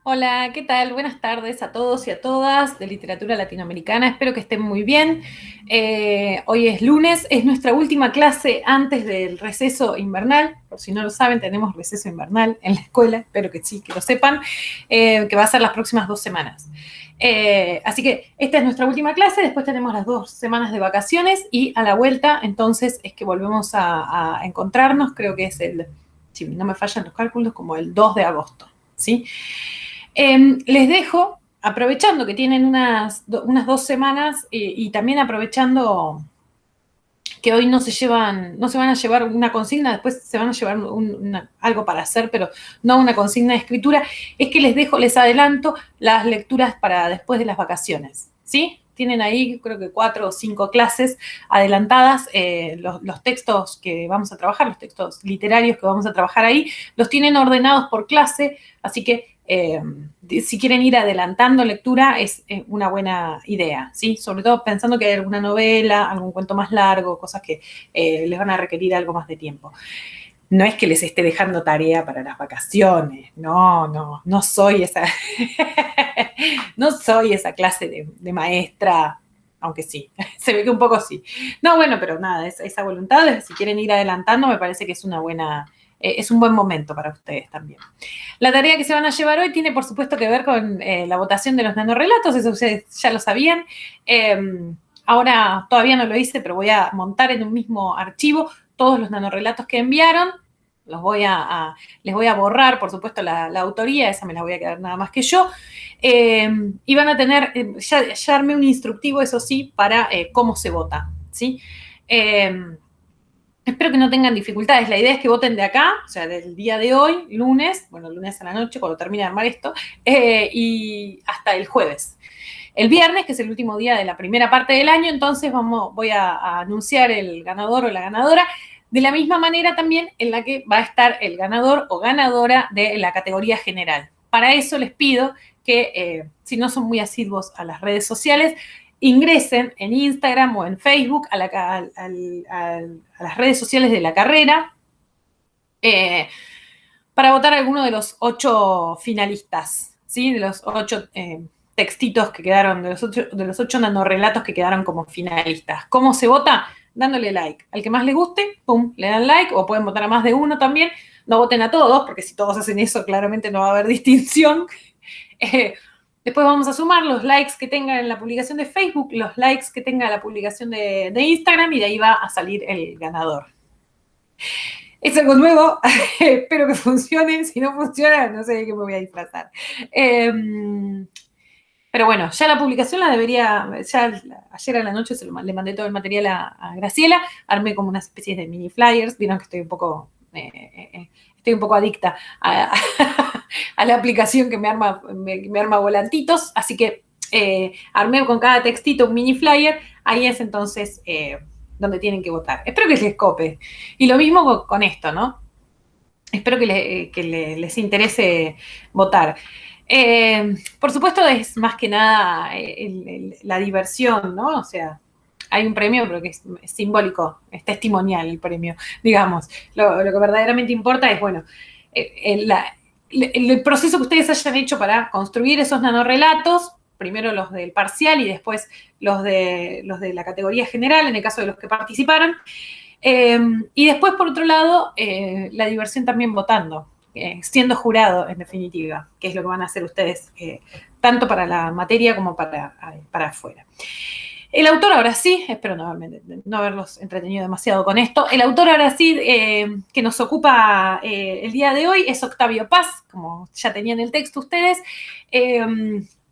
Hola, ¿qué tal? Buenas tardes a todos y a todas de literatura latinoamericana. Espero que estén muy bien. Hoy es lunes, es nuestra última clase antes del receso invernal. Por si no lo saben, tenemos receso invernal en la escuela, espero que sí, que lo sepan, que va a ser las próximas 2 semanas. Así que esta es nuestra última clase, después tenemos las 2 semanas de vacaciones y a la vuelta entonces es que volvemos a encontrarnos, creo que es si no me fallan los cálculos, como el 2 de agosto, ¿sí? Les dejo, aprovechando que tienen unas 2 semanas y también aprovechando que hoy no se van a llevar una consigna, después se van a llevar algo para hacer, pero no una consigna de escritura, es que les adelanto las lecturas para después de las vacaciones, ¿sí? Tienen ahí, creo que 4 o 5 clases adelantadas, los textos que vamos a trabajar, los textos literarios que vamos a trabajar ahí, los tienen ordenados por clase, así que si quieren ir adelantando lectura es una buena idea, ¿sí? Sobre todo pensando que hay alguna novela, algún cuento más largo, cosas que les van a requerir algo más de tiempo. No es que les esté dejando tarea para las vacaciones, no soy esa, no soy esa clase de maestra, aunque sí, se ve que un poco sí. No, bueno, pero nada, esa voluntad, si quieren ir adelantando, me parece que es un buen momento para ustedes también. La tarea que se van a llevar hoy tiene, por supuesto, que ver con la votación de los nanorrelatos, eso ustedes ya lo sabían. Ahora todavía no lo hice, pero voy a montar en un mismo archivo todos los nanorrelatos que enviaron. Les voy a borrar, por supuesto, la autoría, esa me la voy a quedar nada más que yo. Y van a tener, ya armé un instructivo, eso sí, para cómo se vota, ¿sí? Espero que no tengan dificultades. La idea es que voten de acá, o sea, del día de hoy, lunes a la noche, cuando termine de armar esto, y hasta el jueves. El viernes, que es el último día de la primera parte del año, entonces voy a anunciar el ganador o la ganadora, de la misma manera también en la que va a estar el ganador o ganadora de la categoría general. Para eso les pido que, si no son muy asiduos a las redes sociales, ingresen en Instagram o en Facebook a las redes sociales de la carrera para votar a alguno de los 8 finalistas, ¿sí? De los 8 textitos que quedaron, de los 8 nanorrelatos que quedaron como finalistas. ¿Cómo se vota? Dándole like. Al que más les guste, pum, le dan like, o pueden votar a más de uno también. No voten a todos, porque si todos hacen eso, claramente no va a haber distinción. Después vamos a sumar los likes que tenga en la publicación de Facebook, los likes que tenga la publicación de Instagram, y de ahí va a salir el ganador. Es algo nuevo, espero que funcione. Si no funciona, no sé de qué me voy a disfrazar. Pero bueno, ya la publicación ya ayer a la noche le mandé todo el material a Graciela, armé como unas especies de mini flyers, vieron que estoy un poco adicta a la aplicación que me arma volantitos, así que armé con cada textito un mini flyer, ahí es entonces donde tienen que votar. Espero que les cope. Y lo mismo con esto, ¿no? Espero que les interese votar. Por supuesto, es más que nada la diversión, ¿no? O sea, hay un premio, pero que es simbólico, es testimonial el premio, digamos. Lo que verdaderamente importa es, bueno, el proceso que ustedes hayan hecho para construir esos nanorrelatos, primero los del parcial y después los de la categoría general, en el caso de los que participaron. Y después, por otro lado, la diversión también votando, siendo jurado, en definitiva, que es lo que van a hacer ustedes, tanto para la materia como para afuera. El autor ahora sí, espero no haberlos entretenido demasiado con esto, el autor ahora sí que nos ocupa el día de hoy es Octavio Paz, como ya tenían el texto ustedes.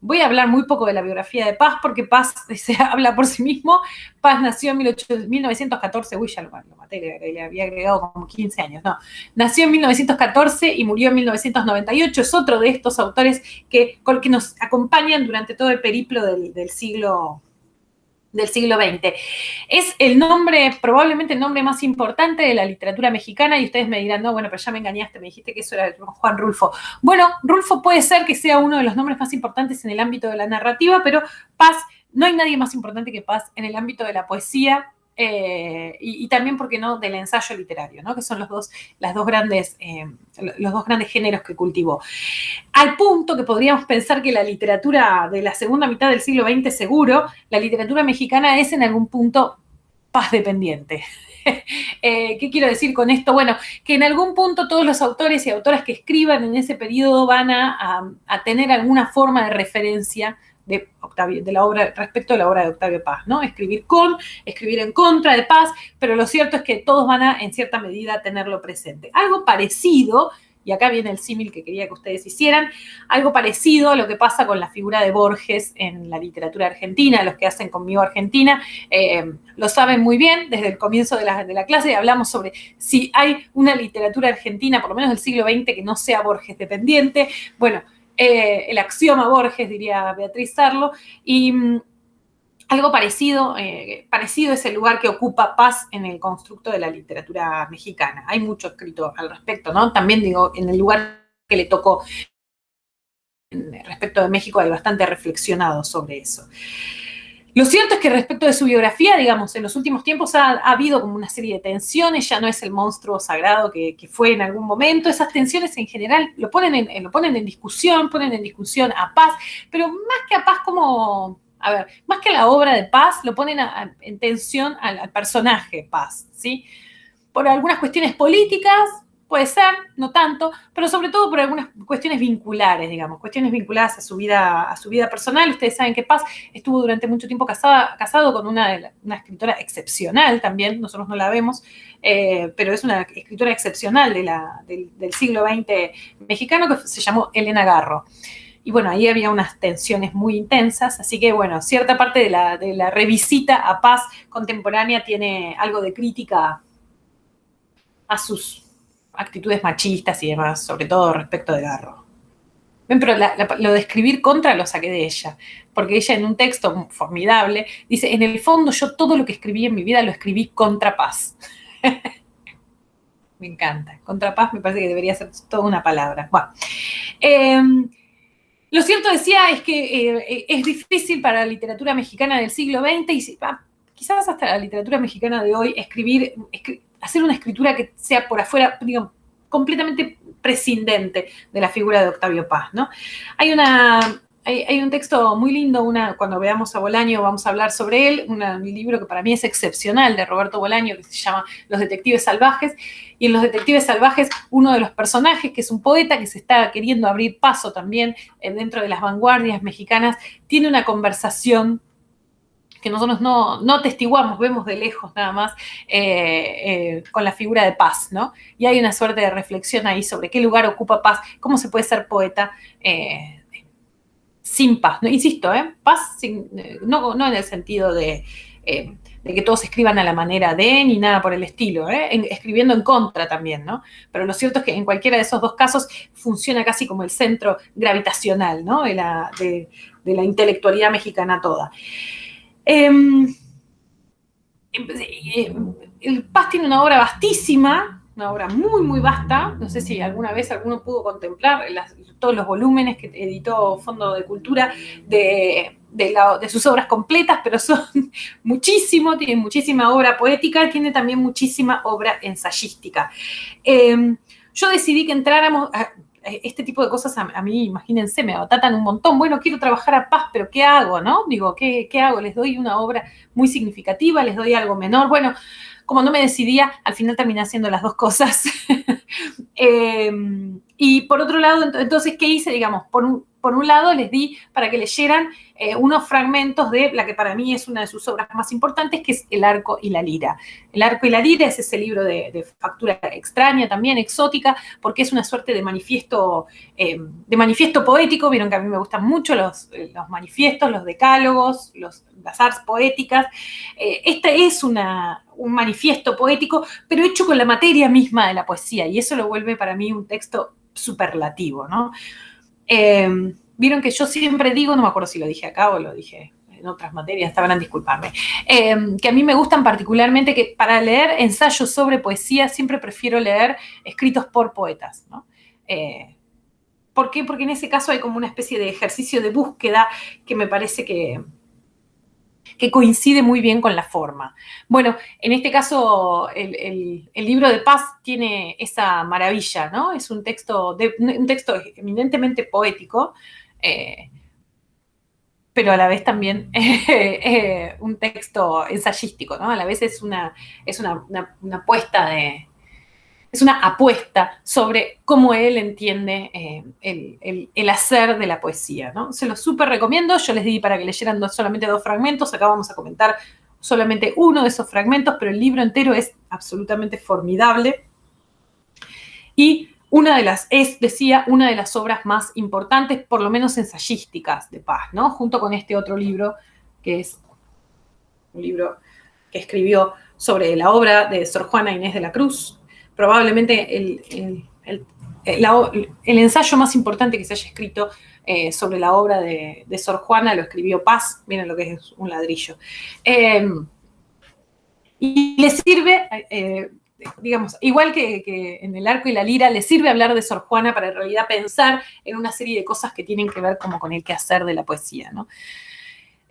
Voy a hablar muy poco de la biografía de Paz, porque Paz se habla por sí mismo. Paz nació en 1914, uy, ya lo maté, le había agregado como 15 años, no. Nació en 1914 y murió en 1998, es otro de estos autores que nos acompañan durante todo el periplo del siglo XX. Es probablemente el nombre más importante de la literatura mexicana, y ustedes me dirán, no, bueno, pero ya me engañaste, me dijiste que eso era Juan Rulfo. Bueno, Rulfo puede ser que sea uno de los nombres más importantes en el ámbito de la narrativa, pero Paz, no hay nadie más importante que Paz en el ámbito de la poesía, y también, ¿por qué no?, del ensayo literario, ¿no?, que son los dos grandes géneros que cultivó. Al punto que podríamos pensar que la literatura de la segunda mitad del siglo XX, seguro, la literatura mexicana es en algún punto paz dependiente. ¿Qué quiero decir con esto? Bueno, que en algún punto todos los autores y autoras que escriban en ese periodo van a tener alguna forma de referencia de la obra, respecto a la obra de Octavio Paz, ¿no? Escribir en contra de Paz, pero lo cierto es que todos van a, en cierta medida, tenerlo presente. Algo parecido, y acá viene el símil que quería que ustedes hicieran, algo parecido a lo que pasa con la figura de Borges en la literatura argentina. Los que hacen Conmigo Argentina lo saben muy bien. Desde el comienzo de la clase hablamos sobre si hay una literatura argentina, por lo menos del siglo XX, que no sea Borges dependiente. Bueno, el axioma Borges, diría Beatriz Sarlo, y algo parecido es el lugar que ocupa Paz en el constructo de la literatura mexicana. Hay mucho escrito al respecto, ¿no? También digo, en el lugar que le tocó respecto de México hay bastante reflexionado sobre eso. Lo cierto es que respecto de su biografía, digamos, en los últimos tiempos ha habido como una serie de tensiones, ya no es el monstruo sagrado que fue en algún momento. Esas tensiones en general lo ponen en discusión, a Paz, pero más que a Paz más que a la obra de Paz, lo ponen en tensión al personaje Paz, ¿sí? Por algunas cuestiones políticas, puede ser, no tanto, pero sobre todo por algunas cuestiones vinculares, digamos, cuestiones vinculadas a su vida personal. Ustedes saben que Paz estuvo durante mucho tiempo casado con una escritora excepcional también, nosotros no la vemos, pero es una escritora excepcional del siglo XX mexicano, que se llamó Elena Garro. Y bueno, ahí había unas tensiones muy intensas, así que bueno, cierta parte de la revisita a Paz contemporánea tiene algo de crítica a sus actitudes machistas y demás, sobre todo respecto de Garro. Ven, pero lo de escribir contra lo saqué de ella, porque ella en un texto formidable dice: en el fondo yo todo lo que escribí en mi vida lo escribí contra Paz. Me encanta. Contra Paz me parece que debería ser toda una palabra. Bueno, lo cierto, decía, es que es difícil para la literatura mexicana del siglo XX y quizás hasta la literatura mexicana de hoy hacer una escritura que sea por afuera, digamos, completamente prescindente de la figura de Octavio Paz, ¿no? Hay un texto muy lindo, cuando veamos a Bolaño vamos a hablar sobre él, un libro que para mí es excepcional, de Roberto Bolaño, que se llama Los Detectives Salvajes. Y en Los Detectives Salvajes, uno de los personajes, que es un poeta que se está queriendo abrir paso también dentro de las vanguardias mexicanas, tiene una conversación que nosotros no atestiguamos, vemos de lejos nada más, con la figura de Paz, ¿no? Y hay una suerte de reflexión ahí sobre qué lugar ocupa Paz, cómo se puede ser poeta sin paz, ¿no? Insisto, paz no en el sentido de que todos escriban a la manera de, ni nada por el estilo, escribiendo en contra también, ¿no? Pero lo cierto es que en cualquiera de esos dos casos funciona casi como el centro gravitacional, ¿no?, de la intelectualidad mexicana toda. El Paz tiene una obra vastísima, una obra muy, muy vasta. No sé si alguna vez alguno pudo contemplar todos los volúmenes que editó Fondo de Cultura de sus obras completas, pero son muchísimo, tiene muchísima obra poética, tiene también muchísima obra ensayística. Yo decidí que entráramos este tipo de cosas. A mí, imagínense, me atatan un montón. Bueno, quiero trabajar a Paz, pero ¿qué hago, no? Digo, ¿qué hago? ¿Les doy una obra muy significativa? ¿Les doy algo menor? Bueno, como no me decidía, al final terminé haciendo las dos cosas. Y por otro lado, entonces, ¿qué hice? Digamos, por un lado les di para que leyeran unos fragmentos de la que para mí es una de sus obras más importantes, que es El Arco y la Lira. El Arco y la Lira es ese libro de factura extraña, también exótica, porque es una suerte de manifiesto poético. Vieron que a mí me gustan mucho los manifiestos, los decálogos, las artes poéticas. Este es un manifiesto poético, pero hecho con la materia misma de la poesía, y eso lo vuelve para mí un texto superlativo, ¿no? Vieron que yo siempre digo, no me acuerdo si lo dije acá o lo dije en otras materias, sabrán disculparme, que a mí me gustan particularmente, que para leer ensayos sobre poesía siempre prefiero leer escritos por poetas, ¿no? ¿Por qué? Porque en ese caso hay como una especie de ejercicio de búsqueda que me parece que que coincide muy bien con la forma. Bueno, en este caso, el libro de Paz tiene esa maravilla, ¿no? Es un texto eminentemente poético, pero a la vez también un texto ensayístico, ¿no? A la vez es una apuesta es una apuesta sobre cómo él entiende el hacer de la poesía, ¿no? Se lo súper recomiendo, yo les di para que leyeran solamente 2 fragmentos, acá vamos a comentar solamente uno de esos fragmentos, pero el libro entero es absolutamente formidable. Y decía, una de las obras más importantes, por lo menos ensayísticas, de Paz, ¿no? Junto con este otro libro, que es un libro que escribió sobre la obra de Sor Juana Inés de la Cruz, probablemente el ensayo más importante que se haya escrito sobre la obra de Sor Juana lo escribió Paz, miren lo que es un ladrillo. Y le sirve, digamos, igual que en el arco y la lira, le sirve hablar de Sor Juana para en realidad pensar en una serie de cosas que tienen que ver como con el quehacer de la poesía, ¿no?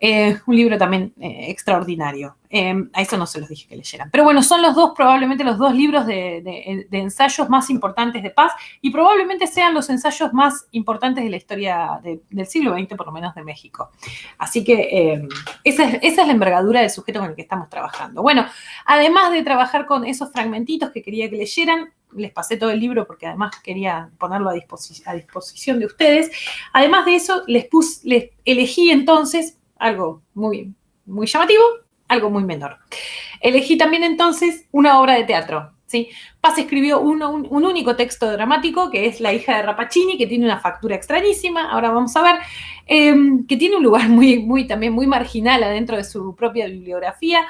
Un libro también extraordinario. A eso no se los dije que leyeran. Pero bueno, son probablemente los 2 libros de ensayos más importantes de Paz y probablemente sean los ensayos más importantes de la historia del siglo XX, por lo menos de México. Así que esa es la envergadura del sujeto con el que estamos trabajando. Bueno, además de trabajar con esos fragmentitos que quería que leyeran, les pasé todo el libro porque además quería ponerlo a disposición de ustedes. Además de eso, les elegí entonces algo muy, muy llamativo, algo muy menor. Elegí también entonces una obra de teatro, ¿sí? Paz escribió un único texto dramático, que es La hija de Rappaccini, que tiene una factura extrañísima, ahora vamos a ver, que tiene un lugar también muy marginal adentro de su propia bibliografía.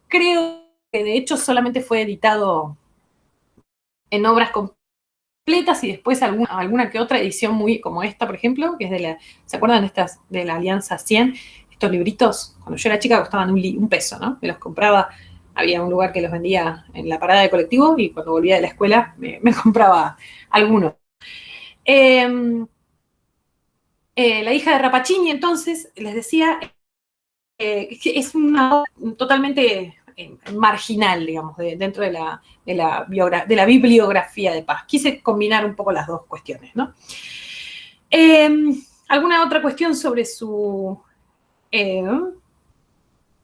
Creo que de hecho solamente fue editado en obras completas y después alguna que otra edición muy como esta, por ejemplo, que es ¿se acuerdan estas de la Alianza 100? Estos libritos, cuando yo era chica costaban un peso, ¿no? Me los compraba, había un lugar que los vendía en la parada de colectivo y cuando volvía de la escuela me compraba alguno. La hija de Rappaccini, entonces, les decía, es una obra totalmente marginal, digamos, dentro de la bibliografía de Paz. Quise combinar un poco las 2 cuestiones, ¿no? ¿Alguna otra cuestión sobre su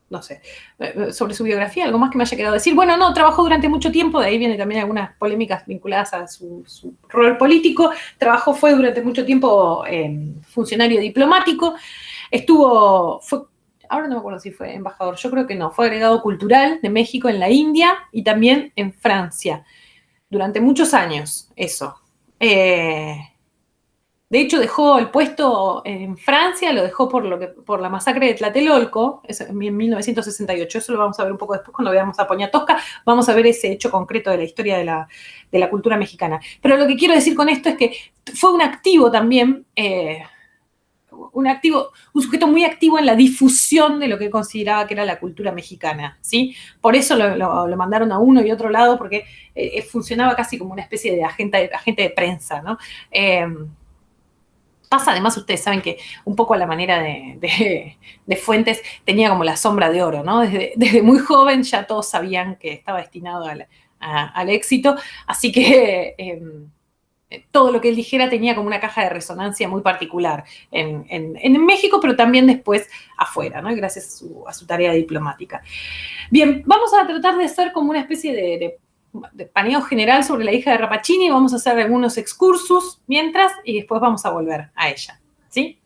no sé, sobre su biografía, algo más que me haya quedado decir? Bueno, no, trabajó durante mucho tiempo, de ahí vienen también algunas polémicas vinculadas a su rol político. Fue durante mucho tiempo funcionario diplomático, ahora no me acuerdo si fue embajador, yo creo que no, fue agregado cultural de México en la India y también en Francia, durante muchos años, eso. De hecho, dejó el puesto en Francia, lo dejó por la masacre de Tlatelolco, en 1968. Eso lo vamos a ver un poco después cuando veamos a Poniatowska. Vamos a ver ese hecho concreto de la historia de la cultura mexicana. Pero lo que quiero decir con esto es que fue un activo también, un sujeto muy activo en la difusión de lo que consideraba que era la cultura mexicana, ¿sí? Por eso lo mandaron a uno y otro lado, porque funcionaba casi como una especie de agente de prensa, ¿no? Pasa, además, ustedes saben que un poco a la manera de Fuentes tenía como la sombra de oro, ¿no? Desde muy joven ya todos sabían que estaba destinado al éxito, así que todo lo que él dijera tenía como una caja de resonancia muy particular en México, pero también después afuera, ¿no? Gracias a su tarea diplomática. Bien, vamos a tratar de hacer como una especie de paneo general sobre la hija de Rappaccini, vamos a hacer algunos excursus mientras y después vamos a volver a ella, ¿sí?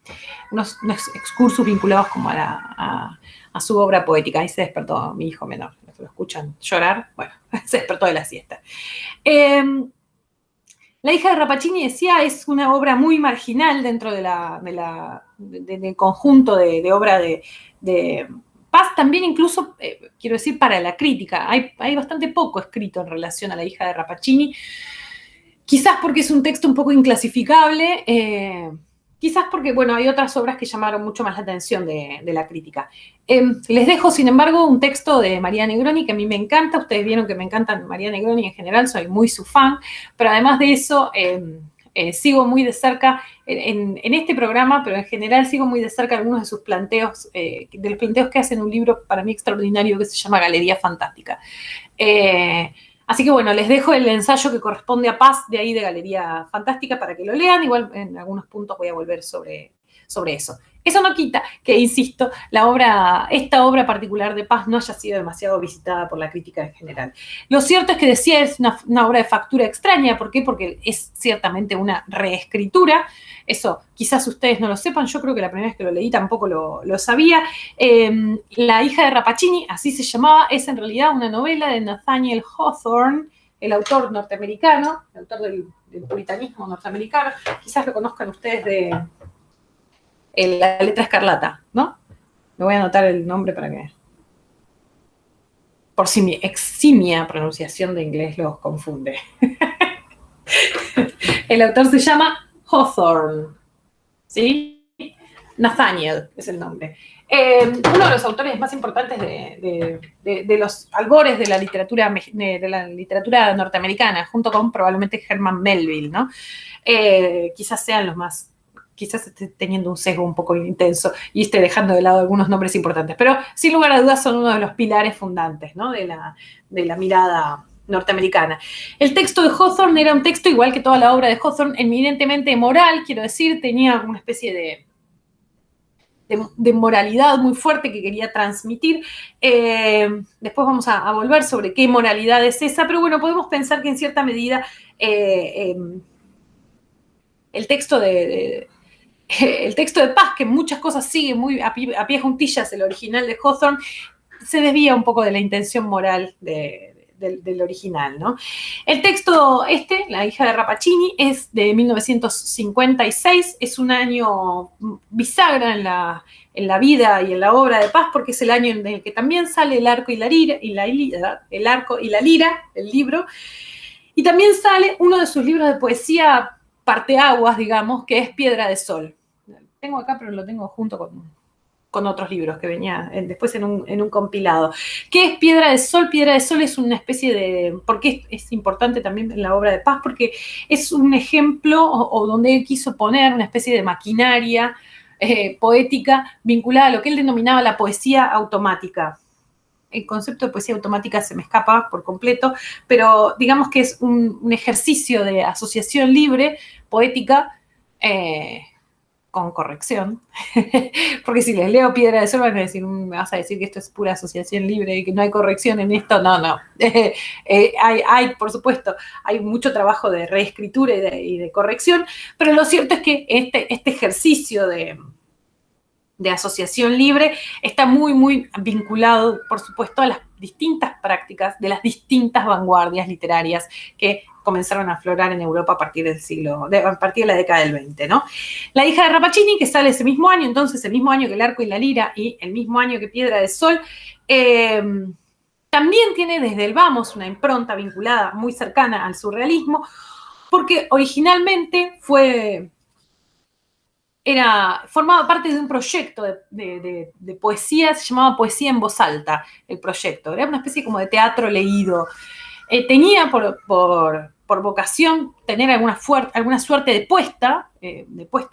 Unos excursus vinculados como a su obra poética. Ahí se despertó mi hijo menor, lo escuchan llorar, bueno, se despertó de la siesta. La hija de Rappaccini, decía, es una obra muy marginal dentro del conjunto de obra de Paz, también incluso, quiero decir, para la crítica. Hay bastante poco escrito en relación a la hija de Rappaccini, quizás porque es un texto un poco inclasificable, quizás porque, bueno, hay otras obras que llamaron mucho más la atención de la crítica. Les dejo, sin embargo, un texto de María Negroni que a mí me encanta. Ustedes vieron que me encanta María Negroni en general, soy muy su fan, pero además de eso, sigo muy de cerca en este programa, pero en general sigo muy de cerca algunos de sus planteos, de los planteos que hacen un libro para mí extraordinario que se llama Galería Fantástica. Así que bueno, les dejo el ensayo que corresponde a Paz, de ahí de Galería Fantástica, para que lo lean. Igual en algunos puntos voy a volver sobre eso. Eso no quita que, insisto, esta obra particular de Paz no haya sido demasiado visitada por la crítica en general. Lo cierto es que decía es una obra de factura extraña. ¿Por qué? Porque es ciertamente una reescritura. Eso quizás ustedes no lo sepan, yo creo que la primera vez que lo leí tampoco lo sabía. La hija de Rappaccini, así se llamaba, es en realidad una novela de Nathaniel Hawthorne, el autor norteamericano, el autor del puritanismo norteamericano. Quizás lo conozcan ustedes de La letra escarlata, ¿no? Me voy a anotar el nombre para que, por si mi eximia pronunciación de inglés los confunde. El autor se llama Hawthorne, ¿sí? Nathaniel es el nombre. Uno de los autores más importantes de los albores de la literatura norteamericana, junto con probablemente Herman Melville, ¿no? Quizás sean los más, quizás esté teniendo un sesgo un poco intenso y esté dejando de lado algunos nombres importantes, pero sin lugar a dudas son uno de los pilares fundantes, ¿no? de la mirada norteamericana. El texto de Hawthorne era un texto, igual que toda la obra de Hawthorne, eminentemente moral, quiero decir, tenía una especie de moralidad muy fuerte que quería transmitir. Después vamos a volver sobre qué moralidad es esa, pero bueno, podemos pensar que en cierta medida el texto de Paz, que en muchas cosas sigue muy a pie juntillas el original de Hawthorne, se desvía un poco de la intención moral del original, ¿no? El texto La hija de Rappaccini, es de 1956, es un año bisagra en la vida y en la obra de Paz, porque es el año en el que también sale El arco y la lira, el libro, y también sale uno de sus libros de poesía parteaguas, digamos, que es Piedra de Sol. Tengo acá, pero lo tengo junto con otros libros que venía después en un compilado. ¿Qué es Piedra de Sol? Piedra de Sol es una especie de... ¿Por qué es importante también en la obra de Paz? Porque es un ejemplo, o donde él quiso poner una especie de maquinaria poética vinculada a lo que él denominaba la poesía automática. El concepto de poesía automática se me escapa por completo, pero digamos que es un ejercicio de asociación libre, poética, con corrección, porque si les leo Piedra de Sol van a decir, me vas a decir que esto es pura asociación libre y que no hay corrección en esto. No. Hay, por supuesto, hay mucho trabajo de reescritura y de corrección, pero lo cierto es que este ejercicio de asociación libre está muy, muy vinculado, por supuesto, a las distintas prácticas de las distintas vanguardias literarias que comenzaron a aflorar en Europa a partir de la década del 20, ¿no? La hija de Rappaccini, que sale ese mismo año, entonces el mismo año que El arco y la lira y el mismo año que Piedra de Sol, también tiene desde el vamos una impronta vinculada muy cercana al surrealismo, porque originalmente formaba parte de un proyecto de poesía, se llamaba Poesía en Voz Alta, el proyecto. Era una especie como de teatro leído. Tenía por vocación tener alguna suerte de puesta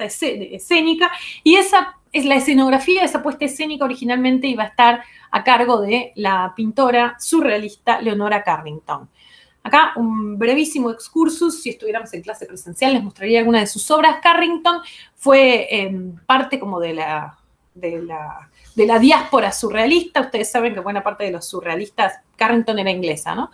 escénica, y esa es la escenografía de esa puesta escénica. Originalmente iba a estar a cargo de la pintora surrealista Leonora Carrington. Acá un brevísimo excursus, si estuviéramos en clase presencial les mostraría alguna de sus obras. Carrington fue parte como de la diáspora surrealista. Ustedes saben que buena parte de los surrealistas, Carrington era inglesa, ¿no?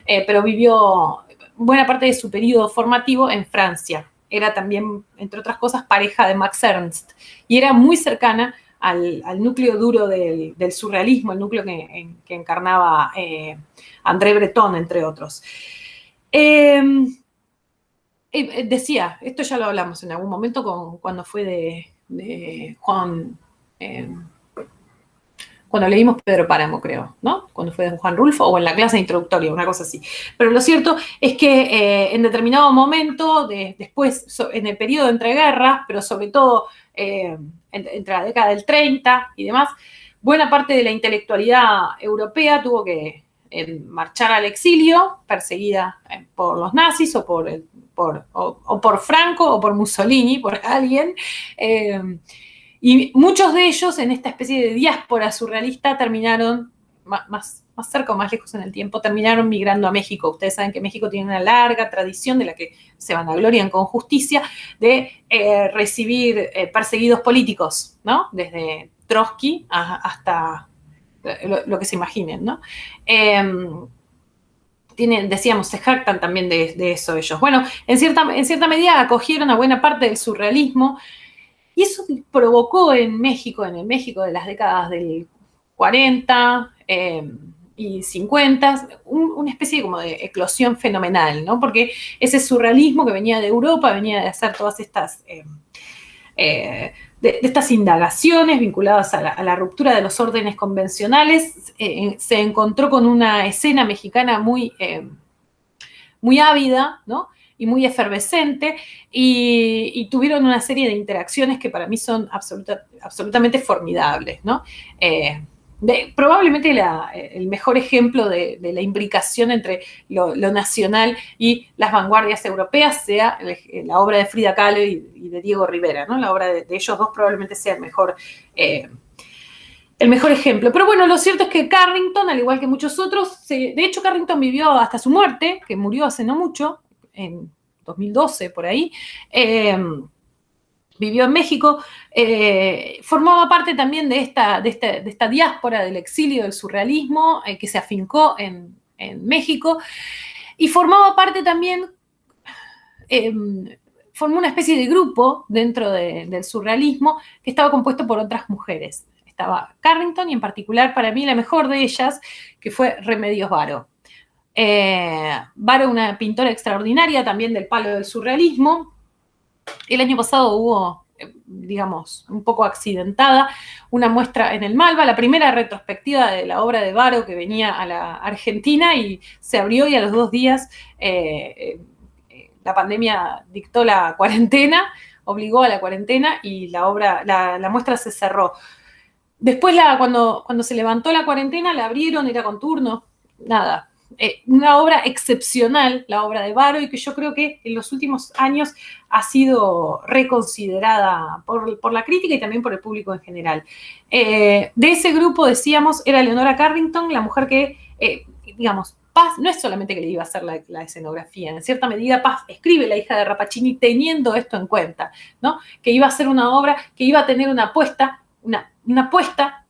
Pero vivió buena parte de su periodo formativo en Francia. Era también, entre otras cosas, pareja de Max Ernst, y era muy cercana al núcleo duro del surrealismo, el núcleo que encarnaba André Breton, entre otros. Decía, esto ya lo hablamos en algún momento cuando fue de Juan... cuando leímos Pedro Páramo, creo, ¿no? Cuando fue de Juan Rulfo, o en la clase introductoria, una cosa así. Pero lo cierto es que en determinado momento, después, en el periodo entre guerras, pero sobre todo entre la década del 30 y demás, buena parte de la intelectualidad europea tuvo que en marchar al exilio, perseguida por los nazis o por Franco o por Mussolini, por alguien. Y muchos de ellos en esta especie de diáspora surrealista terminaron, más cerca o más lejos en el tiempo, terminaron migrando a México. Ustedes saben que México tiene una larga tradición de la que se vanaglorian con justicia de recibir perseguidos políticos, ¿no? Desde Trotsky hasta lo que se imaginen, ¿no? Decíamos, se jactan también de eso ellos. Bueno, en cierta medida acogieron a buena parte del surrealismo y eso provocó en el México de las décadas del 40 y 50, una especie como de eclosión fenomenal, ¿no? Porque ese surrealismo que venía de Europa, venía de hacer todas estas de estas indagaciones vinculadas a la ruptura de los órdenes convencionales, se encontró con una escena mexicana muy ávida, ¿no? Y muy efervescente, y tuvieron una serie de interacciones que para mí son absolutamente formidables, ¿no? Probablemente el mejor ejemplo de la imbricación entre lo nacional y las vanguardias europeas sea la obra de Frida Kahlo y de Diego Rivera, ¿no? La obra de ellos dos probablemente sea el mejor ejemplo. Pero bueno, lo cierto es que Carrington, al igual que muchos otros, de hecho Carrington vivió hasta su muerte, que murió hace no mucho, en 2012 por ahí, vivió en México, formaba parte también de esta diáspora del exilio del surrealismo que se afincó en México, y formaba parte también, formó una especie de grupo dentro del surrealismo que estaba compuesto por otras mujeres. Estaba Carrington y en particular para mí la mejor de ellas, que fue Remedios Varo. Varo, una pintora extraordinaria también del palo del surrealismo. El año pasado hubo, digamos, un poco accidentada, una muestra en el Malva, la primera retrospectiva de la obra de Varo que venía a la Argentina y se abrió y a los 2 días la pandemia dictó la cuarentena, obligó a la cuarentena y la muestra se cerró. Después, cuando se levantó la cuarentena, la abrieron, era con turno, nada. Una obra excepcional, la obra de Varo, y que yo creo que en los últimos años ha sido reconsiderada por la crítica y también por el público en general. De ese grupo, decíamos, era Leonora Carrington, la mujer que, digamos, Paz no es solamente que le iba a hacer la escenografía, en cierta medida Paz escribe La hija de Rappaccini teniendo esto en cuenta, ¿no? Que iba a ser una obra que iba a tener una apuesta,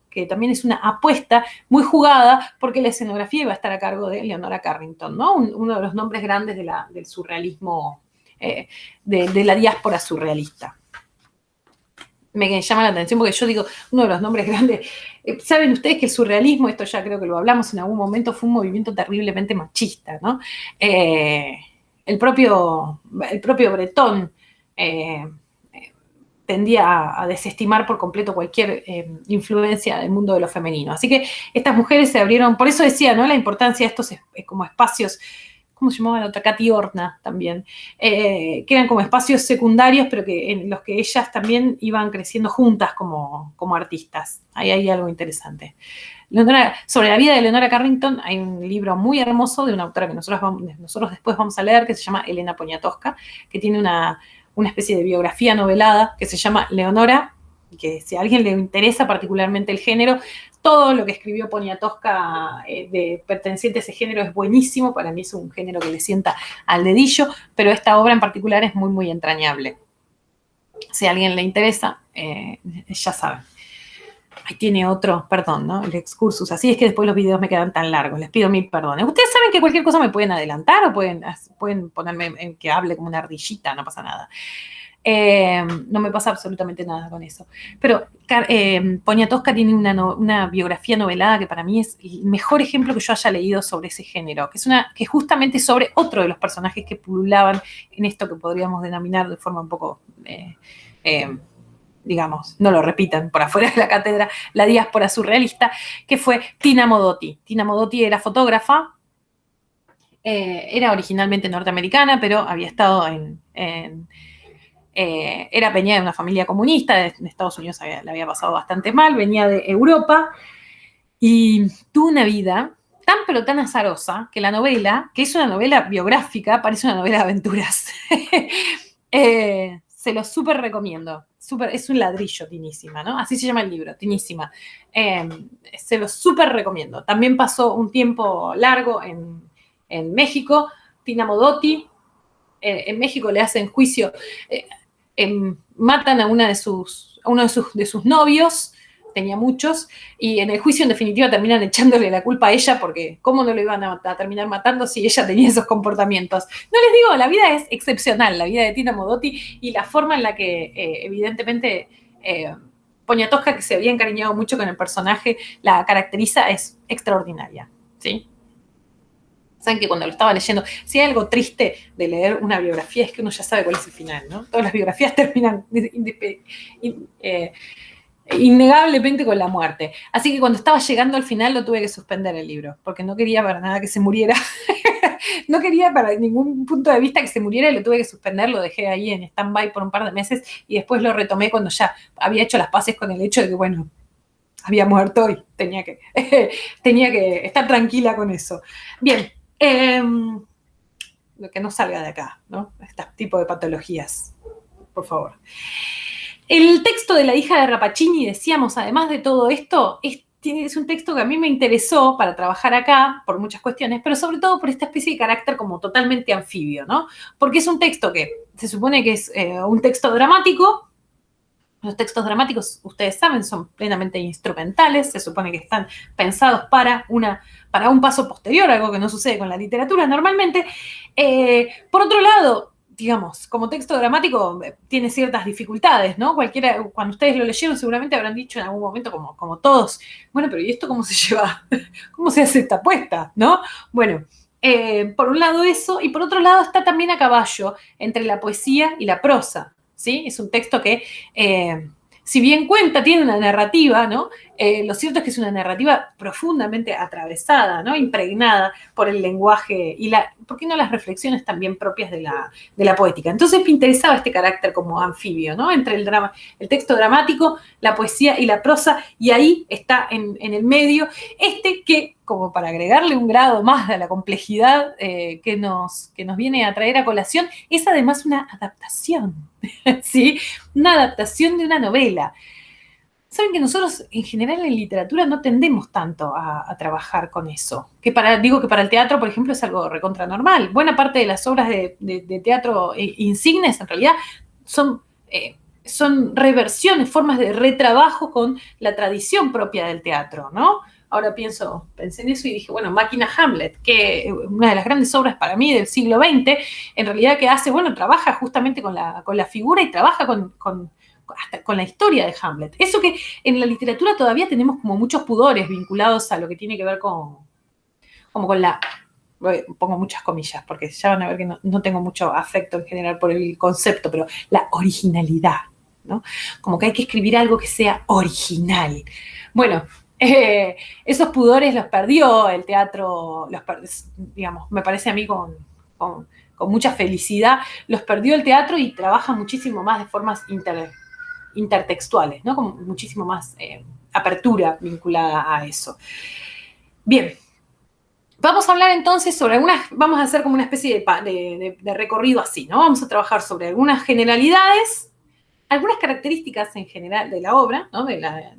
que también es una apuesta muy jugada, porque la escenografía iba a estar a cargo de Leonora Carrington, ¿no? Uno de los nombres grandes del surrealismo, de la diáspora surrealista. Me llama la atención porque yo digo, uno de los nombres grandes. Saben ustedes que el surrealismo, esto ya creo que lo hablamos en algún momento, fue un movimiento terriblemente machista, ¿no? El propio Breton tendía a desestimar por completo cualquier influencia del mundo de lo femenino. Así que estas mujeres se abrieron, por eso decía, ¿no? La importancia de estos como espacios, ¿cómo se llamaba la otra? Katy Horna también, que eran como espacios secundarios, pero en los que ellas también iban creciendo juntas como artistas. Ahí hay algo interesante. Sobre la vida de Leonora Carrington hay un libro muy hermoso de una autora que nosotros después vamos a leer, que se llama Elena Poniatowska, que tiene una especie de biografía novelada que se llama Leonora, que si a alguien le interesa particularmente el género, todo lo que escribió Poniatowska perteneciente a ese género es buenísimo. Para mí es un género que le sienta al dedillo, pero esta obra en particular es muy, muy entrañable. Si a alguien le interesa, ya saben. Ahí tiene otro, perdón, ¿no? El excursus. Así es que después los videos me quedan tan largos. Les pido 1000 perdones. Ustedes saben que cualquier cosa me pueden adelantar o pueden ponerme en que hable como una ardillita, no pasa nada. No me pasa absolutamente nada con eso. Pero Poniatowska tiene una biografía novelada que para mí es el mejor ejemplo que yo haya leído sobre ese género, que es justamente sobre otro de los personajes que pululaban en esto que podríamos denominar de forma un poco... digamos, no lo repitan por afuera de la cátedra, la diáspora surrealista, que fue Tina Modotti. Tina Modotti era fotógrafa, era originalmente norteamericana, pero había estado era venía de una familia comunista, en Estados Unidos le había pasado bastante mal, venía de Europa, y tuvo una vida tan pero tan azarosa que la novela, que es una novela biográfica, parece una novela de aventuras. Se lo súper recomiendo. Es un ladrillo, Tinísima, ¿no? Así se llama el libro, Tinísima. Se lo súper recomiendo. También pasó un tiempo largo en México. Tina Modotti, en México le hacen juicio, matan a uno de sus novios, tenía muchos, y en el juicio en definitiva terminan echándole la culpa a ella porque cómo no lo iban a terminar matando si ella tenía esos comportamientos. No les digo, la vida es excepcional, la vida de Tina Modotti y la forma en la que evidentemente Poniatowska, que se había encariñado mucho con el personaje, la caracteriza, es extraordinaria, ¿sí? Saben que cuando lo estaba leyendo, si hay algo triste de leer una biografía es que uno ya sabe cuál es el final, ¿no? Todas las biografías terminan innegablemente con la muerte. Así que cuando estaba llegando al final lo tuve que suspender el libro, porque no quería para nada que se muriera. No quería para ningún punto de vista que se muriera y lo tuve que suspender, lo dejé ahí en stand-by por un par de meses y después lo retomé cuando ya había hecho las paces con el hecho de que, bueno, había muerto y tenía que estar tranquila con eso. Bien, que no salga de acá, ¿no? Este tipo de patologías, por favor. El texto de la hija de Rappaccini, decíamos, además de todo esto, es un texto que a mí me interesó para trabajar acá por muchas cuestiones, pero sobre todo por esta especie de carácter como totalmente anfibio, ¿no? Porque es un texto que se supone que es un texto dramático. Los textos dramáticos, ustedes saben, son plenamente instrumentales, se supone que están pensados para un paso posterior, algo que no sucede con la literatura normalmente. Por otro lado, digamos, como texto dramático tiene ciertas dificultades, ¿no? Cuando ustedes lo leyeron seguramente habrán dicho en algún momento, como todos, bueno, pero ¿y esto cómo se lleva? ¿Cómo se hace esta apuesta? ¿No? Bueno, por un lado eso, y por otro lado está también a caballo entre la poesía y la prosa, ¿sí? Es un texto que, si bien tiene una narrativa, ¿no? Lo cierto es que es una narrativa profundamente atravesada, ¿no? Impregnada por el lenguaje y ¿por qué no las reflexiones también propias de la poética? Entonces me interesaba este carácter como anfibio, ¿no? Entre el texto dramático, la poesía y la prosa, y ahí está en el medio que, como para agregarle un grado más a la complejidad que nos viene a traer a colación, es además una adaptación, ¿sí? Una adaptación de una novela. Saben que nosotros en general en literatura no tendemos tanto a trabajar con eso. Digo que para el teatro, por ejemplo, es algo recontra normal. Buena parte de las obras de teatro insignes en realidad son reversiones, formas de retrabajo con la tradición propia del teatro, ¿no? Ahora pensé en eso y dije, bueno, Máquina Hamlet, que una de las grandes obras para mí del siglo XX, en realidad que hace, bueno, trabaja justamente con la figura y trabaja hasta con la historia de Hamlet. Eso que en la literatura todavía tenemos como muchos pudores vinculados a lo que tiene que ver como con la, pongo muchas comillas, porque ya van a ver que no tengo mucho afecto en general por el concepto, pero la originalidad, ¿no? Como que hay que escribir algo que sea original. Bueno, esos pudores los perdió el teatro, digamos, me parece a mí con mucha felicidad, los perdió el teatro y trabaja muchísimo más de formas intertextuales, ¿no? Con muchísimo más apertura vinculada a eso. Bien, vamos a hablar entonces vamos a hacer como una especie de recorrido así, ¿no? Vamos a trabajar sobre algunas generalidades, algunas características en general de la obra, ¿no? De la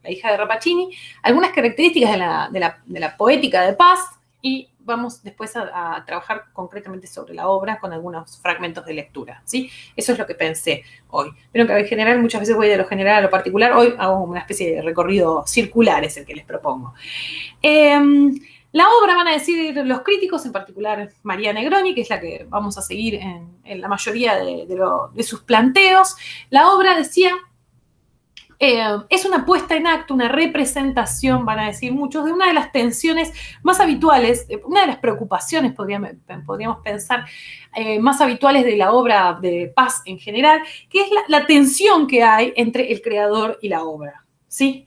hija de Rappaccini, algunas características de la poética de Paz, y vamos después a trabajar concretamente sobre la obra con algunos fragmentos de lectura, ¿sí? Eso es lo que pensé hoy. Pero que en general muchas veces voy de lo general a lo particular, hoy hago una especie de recorrido circular, es el que les propongo. La obra, van a decir los críticos, en particular María Negroni, que es la que vamos a seguir en la mayoría de sus planteos. La obra, decía, es una puesta en acto, una representación, van a decir muchos, de una de las tensiones más habituales, una de las preocupaciones, podríamos pensar, más habituales de la obra de Paz en general, que es la tensión que hay entre el creador y la obra, ¿sí?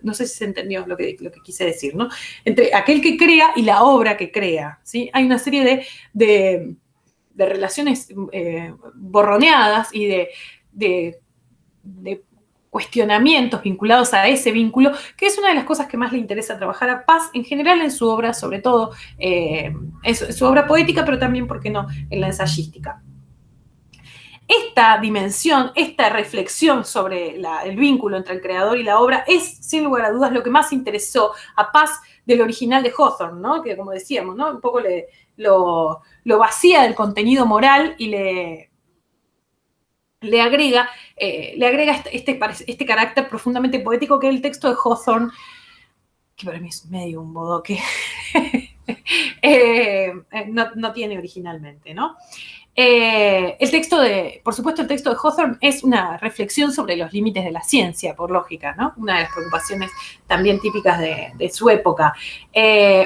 No sé si se entendió lo que quise decir, ¿no? Entre aquel que crea y la obra que crea, ¿sí? Hay una serie de relaciones borroneadas y de cuestionamientos vinculados a ese vínculo, que es una de las cosas que más le interesa trabajar a Paz en general en su obra, sobre todo en su obra poética, pero también, ¿por qué no?, en la ensayística. Esta dimensión, esta reflexión sobre el vínculo entre el creador y la obra es, sin lugar a dudas, lo que más interesó a Paz del original de Hawthorne, ¿no? Que, como decíamos, ¿no?, un poco lo vacía del contenido moral y le agrega este carácter profundamente poético que el texto de Hawthorne, que para mí es medio un bodoque, no tiene originalmente, ¿no? Por supuesto, el texto de Hawthorne es una reflexión sobre los límites de la ciencia, por lógica, ¿no? Una de las preocupaciones también típicas de su época.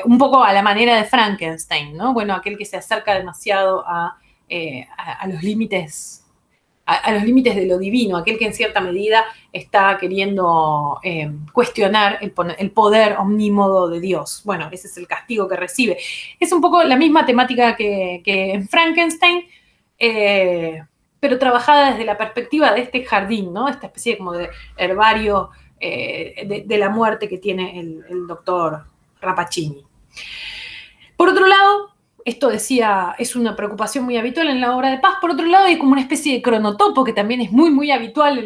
Un poco a la manera de Frankenstein, ¿no? Bueno, aquel que se acerca demasiado a los límites. A los límites de lo divino, aquel que en cierta medida está queriendo cuestionar el poder omnímodo de Dios. Bueno, ese es el castigo que recibe. Es un poco la misma temática que en Frankenstein, pero trabajada desde la perspectiva de este jardín, ¿no? Esta especie como de herbario de la muerte que tiene el doctor Rappaccini. Por otro lado, esto decía, es una preocupación muy habitual en la obra de Paz. Por otro lado, hay como una especie de cronotopo que también es muy, muy habitual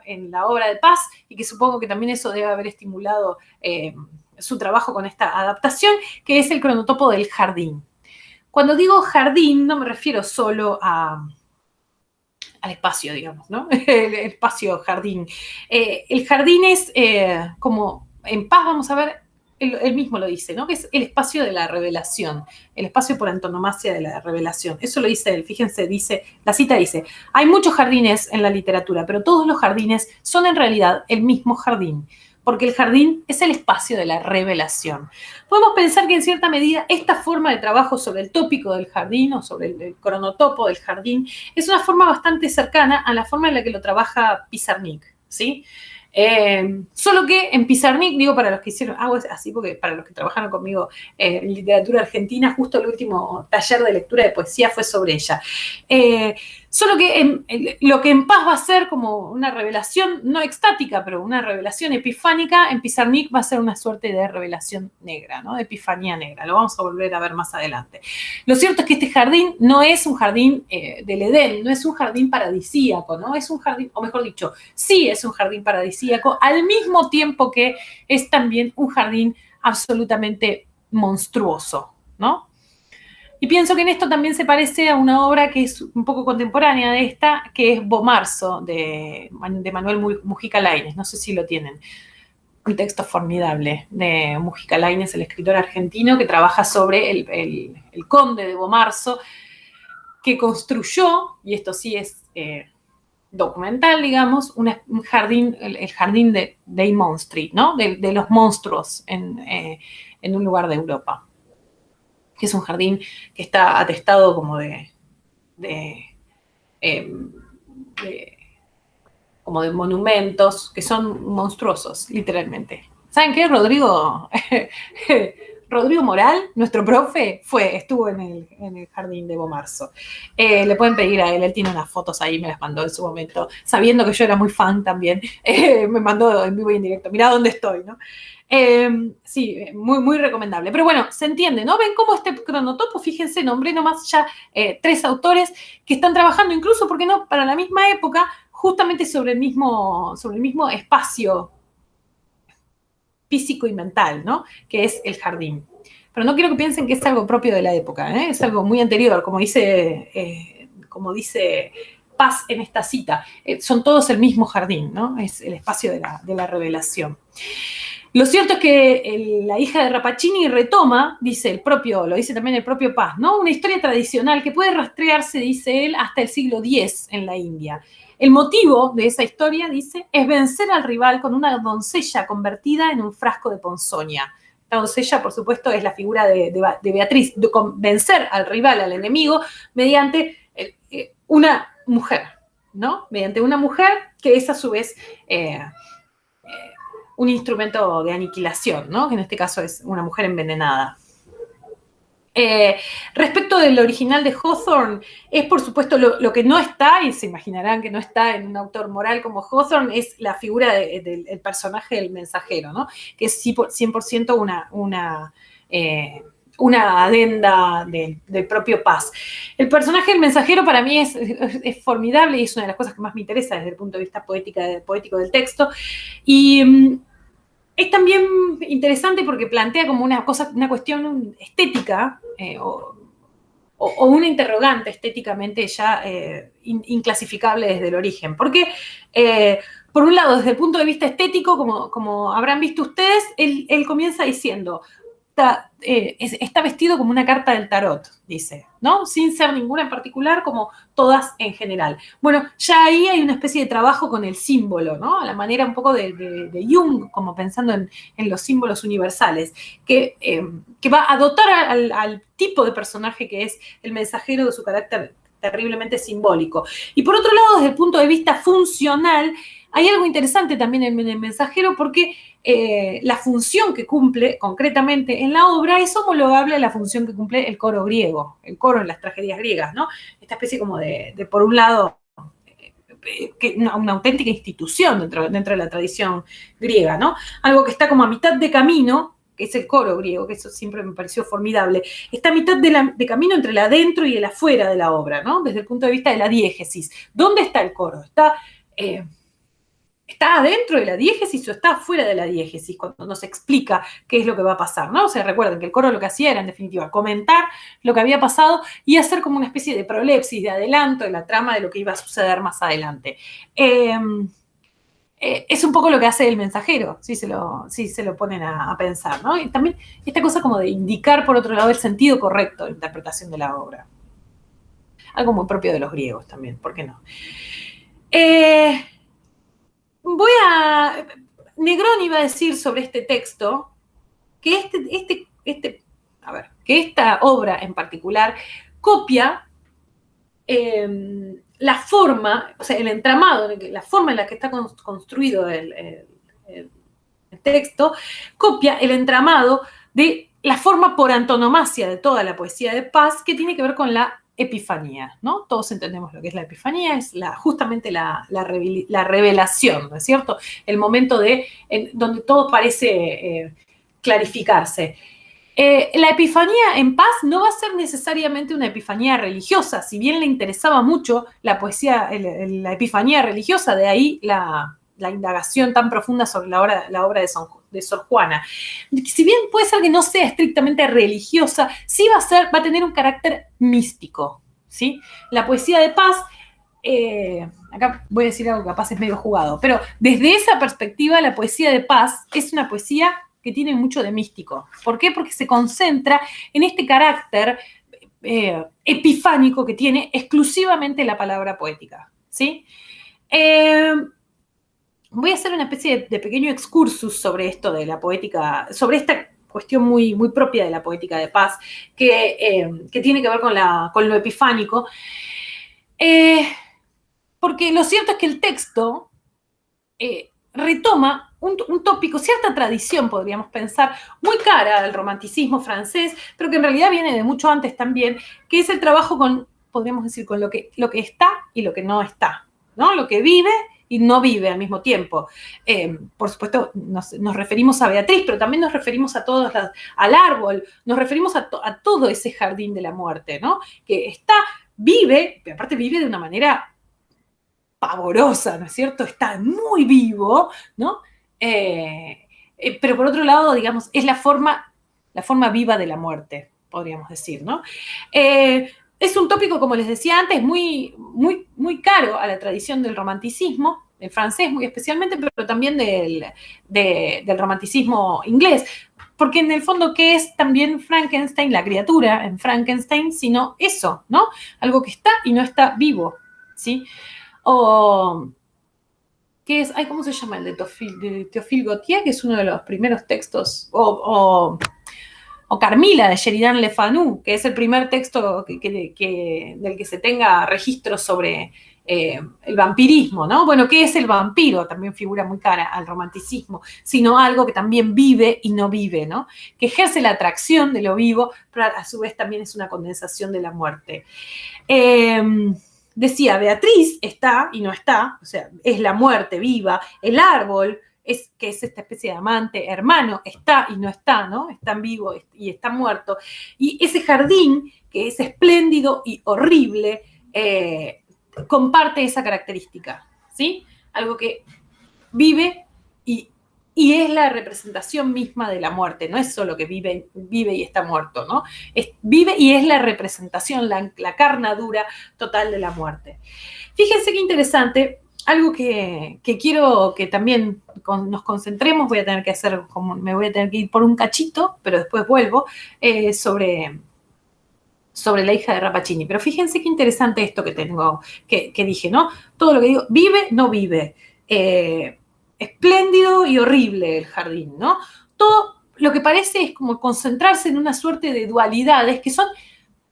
en la obra de Paz y que supongo que también eso debe haber estimulado su trabajo con esta adaptación, que es el cronotopo del jardín. Cuando digo jardín, no me refiero solo al espacio, digamos, ¿no? El espacio jardín. El jardín es como, en Paz vamos a ver, él mismo lo dice, ¿no? Que es el espacio de la revelación, el espacio por antonomasia de la revelación. Eso lo dice él, fíjense, la cita dice, hay muchos jardines en la literatura, pero todos los jardines son en realidad el mismo jardín, porque el jardín es el espacio de la revelación. Podemos pensar que en cierta medida esta forma de trabajo sobre el tópico del jardín o sobre el cronotopo del jardín es una forma bastante cercana a la forma en la que lo trabaja Pizarnik, ¿sí? Solo que en Pizarnik, digo para los que hicieron, hago así porque para los que trabajaron conmigo en literatura argentina, justo el último taller de lectura de poesía fue sobre ella. Solo que lo que en Paz va a ser como una revelación, no extática, pero una revelación epifánica, en Pizarnik va a ser una suerte de revelación negra, ¿no? De epifanía negra. Lo vamos a volver a ver más adelante. Lo cierto es que este jardín no es un jardín del Edén, no es un jardín paradisíaco, ¿no? Es un jardín, o mejor dicho, sí es un jardín paradisíaco, al mismo tiempo que es también un jardín absolutamente monstruoso, ¿no? Y pienso que en esto también se parece a una obra que es un poco contemporánea de esta, que es Bomarzo, de Manuel Mujica Lainez. No sé si lo tienen. Un texto formidable de Mujica Lainez, el escritor argentino, que trabaja sobre el conde de Bomarzo, que construyó, y esto sí es documental, digamos, un jardín, el jardín de dei monstri, ¿no? De los monstruos en un lugar de Europa, que es un jardín que está atestado como como de monumentos que son monstruosos, literalmente. ¿Saben qué? Rodrigo Moral, nuestro profe, estuvo en el jardín de Bomarzo. Le pueden pedir a él tiene unas fotos ahí, me las mandó en su momento, sabiendo que yo era muy fan también, me mandó en vivo y en directo, mirá dónde estoy, ¿no? Sí, muy, muy recomendable. Pero bueno, se entiende, ¿no? Ven cómo este cronotopo, fíjense, nombré nomás ya 3 autores que están trabajando, incluso, ¿por qué no?, para la misma época, justamente sobre el mismo espacio físico y mental, ¿no? Que es el jardín. Pero no quiero que piensen que es algo propio de la época, ¿eh? Es algo muy anterior, como dice Paz en esta cita. Son todos el mismo jardín, ¿no? Es el espacio de la revelación. Lo cierto es que la hija de Rappaccini retoma, lo dice también el propio Paz, ¿no? Una historia tradicional que puede rastrearse, dice él, hasta el siglo X en la India. El motivo de esa historia, dice, es vencer al rival con una doncella convertida en un frasco de ponzoña. La doncella, por supuesto, es la figura de Beatriz, de vencer al rival, al enemigo, mediante una mujer, ¿no? Mediante una mujer que es a su vez un instrumento de aniquilación, ¿no? Que en este caso es una mujer envenenada. Respecto del original de Hawthorne, es por supuesto lo que no está, y se imaginarán que no está en un autor moral como Hawthorne, es la figura del personaje del mensajero, ¿no? Que es 100% una adenda del propio Paz. El personaje del mensajero para mí es formidable y es una de las cosas que más me interesa desde el punto de vista poético del texto. Y es también interesante porque plantea como una cuestión estética o una interrogante estéticamente ya inclasificable desde el origen. Porque, por un lado, desde el punto de vista estético, como habrán visto ustedes, él comienza diciendo, está vestido como una carta del tarot, dice, ¿no? Sin ser ninguna en particular, como todas en general. Bueno, ya ahí hay una especie de trabajo con el símbolo, ¿no? A la manera un poco de Jung, como pensando en los símbolos universales, que va a dotar al tipo de personaje que es el mensajero de su carácter terriblemente simbólico. Y por otro lado, desde el punto de vista funcional, hay algo interesante también en el mensajero porque la función que cumple concretamente en la obra es homologable a la función que cumple el coro griego, el coro en las tragedias griegas, ¿no? Esta especie como por un lado, una auténtica institución dentro de la tradición griega, ¿no? Algo que está como a mitad de camino, que es el coro griego, que eso siempre me pareció formidable, está a mitad de camino entre el adentro y el afuera de la obra, ¿no? Desde el punto de vista de la diégesis. ¿Dónde está el coro? ¿Está adentro de la diégesis o está afuera de la diégesis? Cuando nos explica qué es lo que va a pasar, ¿no? O sea, recuerden que el coro lo que hacía era, en definitiva, comentar lo que había pasado y hacer como una especie de prolepsis, de adelanto de la trama de lo que iba a suceder más adelante. Es un poco lo que hace el mensajero, si se lo ponen a pensar, ¿no? Y también esta cosa como de indicar, por otro lado, el sentido correcto de interpretación de la obra. Algo muy propio de los griegos también, ¿por qué no? Negrón iba a decir sobre este texto que que esta obra en particular copia la forma, o sea, el entramado, la forma en la que está construido el texto, copia el entramado de la forma por antonomasia de toda la poesía de Paz, que tiene que ver con la epifanía, ¿no? Todos entendemos lo que es la epifanía, es justamente la revelación, ¿no es cierto? El momento donde todo parece clarificarse. La epifanía en Paz no va a ser necesariamente una epifanía religiosa, si bien le interesaba mucho la poesía, la epifanía religiosa, de ahí la indagación tan profunda sobre la obra de Sor Juana. Si bien puede ser que no sea estrictamente religiosa, sí va a tener un carácter místico, ¿sí? La poesía de Paz, acá voy a decir algo que capaz es medio jugado, pero desde esa perspectiva la poesía de Paz es una poesía que tiene mucho de místico. ¿Por qué? Porque se concentra en este carácter epifánico que tiene exclusivamente la palabra poética, ¿sí? Voy a hacer una especie de pequeño excursus sobre esto de la poética, sobre esta cuestión muy, muy propia de la poética de Paz, que tiene que ver con lo epifánico. Porque lo cierto es que el texto retoma un tópico, cierta tradición, podríamos pensar, muy cara al romanticismo francés, pero que en realidad viene de mucho antes también, que es el trabajo podríamos decir, con lo que está y lo que no está, ¿no? Lo que vive y no vive al mismo tiempo. Por supuesto, nos referimos a Beatriz, pero también nos referimos al árbol, nos referimos a todo ese jardín de la muerte, ¿no? Que vive, pero aparte vive de una manera pavorosa, ¿no es cierto? Está muy vivo, ¿no? Pero por otro lado, digamos, es la forma viva de la muerte, podríamos decir, ¿no? Es un tópico, como les decía antes, muy, muy, muy caro a la tradición del romanticismo, del francés muy especialmente, pero también del romanticismo inglés. Porque en el fondo, ¿qué es también Frankenstein, la criatura en Frankenstein, sino eso, ¿no? Algo que está y no está vivo, ¿sí? O que es, ¿cómo se llama? El de Théophile Gautier, que es uno de los primeros textos, o Carmila, de Sheridan Le Fanu, que es el primer texto del que se tenga registro sobre el vampirismo, ¿no? Bueno, ¿qué es el vampiro? También figura muy cara al romanticismo, sino algo que también vive y no vive, ¿no? Que ejerce la atracción de lo vivo, pero a su vez también es una condensación de la muerte. Decía, Beatriz está y no está, o sea, es la muerte viva, el árbol, que es esta especie de amante, hermano, está y no está, ¿no? Están vivo y está muerto. Y ese jardín, que es espléndido y horrible, comparte esa característica, ¿sí? Algo que vive y, y es la representación misma de la muerte, no es solo que vive y está muerto, ¿no? Vive y es la representación, la carnadura total de la muerte. Fíjense qué interesante, algo que quiero que también nos concentremos, voy a tener que hacer, me voy a tener que ir por un cachito, pero después vuelvo, sobre la hija de Rappaccini. Pero fíjense qué interesante esto que dije, ¿no? Todo lo que digo, vive, no vive. Espléndido y horrible el jardín, ¿no? Todo lo que parece es como concentrarse en una suerte de dualidades que son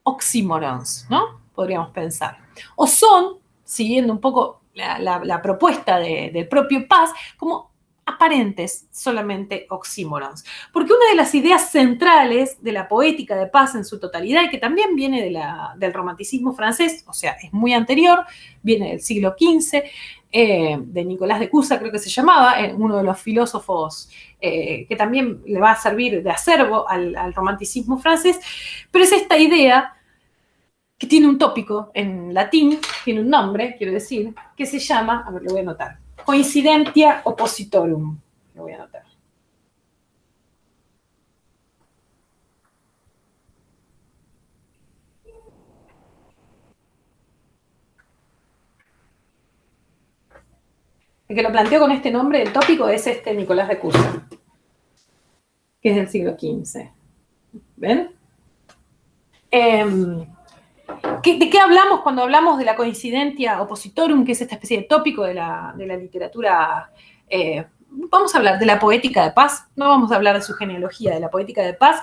oxímorons, ¿no? Podríamos pensar. O son, siguiendo un poco la propuesta del propio Paz, como aparentes solamente oxímorons. Porque una de las ideas centrales de la poética de Paz en su totalidad, y que también viene del romanticismo francés, o sea, es muy anterior, viene del siglo XV, de Nicolás de Cusa, creo que se llamaba, uno de los filósofos que también le va a servir de acervo al romanticismo francés, pero es esta idea que tiene un tópico en latín, tiene un nombre, quiero decir, que se llama, a ver, lo voy a anotar, coincidentia oppositorum. Lo voy a anotar. El que lo planteó con este nombre, el tópico, es Nicolás de Cusa, que es del siglo XV. ¿Ven? ¿De qué hablamos cuando hablamos de la coincidentia oppositorum, que es esta especie de tópico de la literatura? Vamos a hablar de la poética de Paz, no vamos a hablar de su genealogía, de la poética de Paz,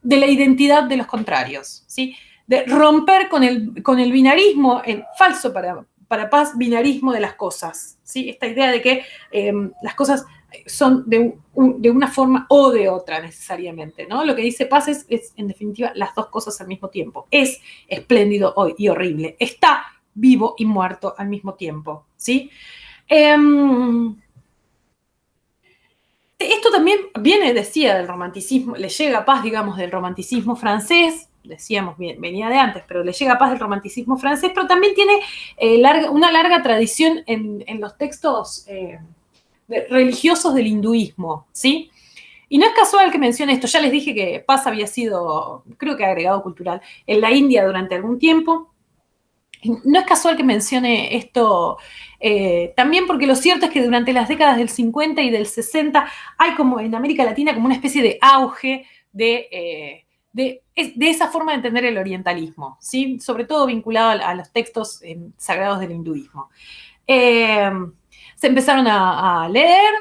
de la identidad de los contrarios, ¿sí? De romper con el binarismo, el falso para Paz, binarismo de las cosas, ¿sí? Esta idea de que las cosas son de una forma o de otra necesariamente, ¿no? Lo que dice Paz es, en definitiva, las dos cosas al mismo tiempo. Es espléndido y horrible. Está vivo y muerto al mismo tiempo, ¿sí? Esto también viene, decía, del romanticismo, le llega a Paz, digamos, del romanticismo francés, decíamos, venía de antes, pero le llega a Paz del romanticismo francés, pero también tiene una larga tradición en los textos religiosos del hinduismo, ¿sí? Y no es casual que mencione esto, ya les dije que Paz había sido, creo que agregado cultural, en la India durante algún tiempo. No es casual que mencione esto también porque lo cierto es que durante las décadas del 50 y del 60 hay como en América Latina como una especie de auge de esa forma de entender el orientalismo, ¿sí? Sobre todo vinculado a los textos sagrados del hinduismo. Se empezaron a leer,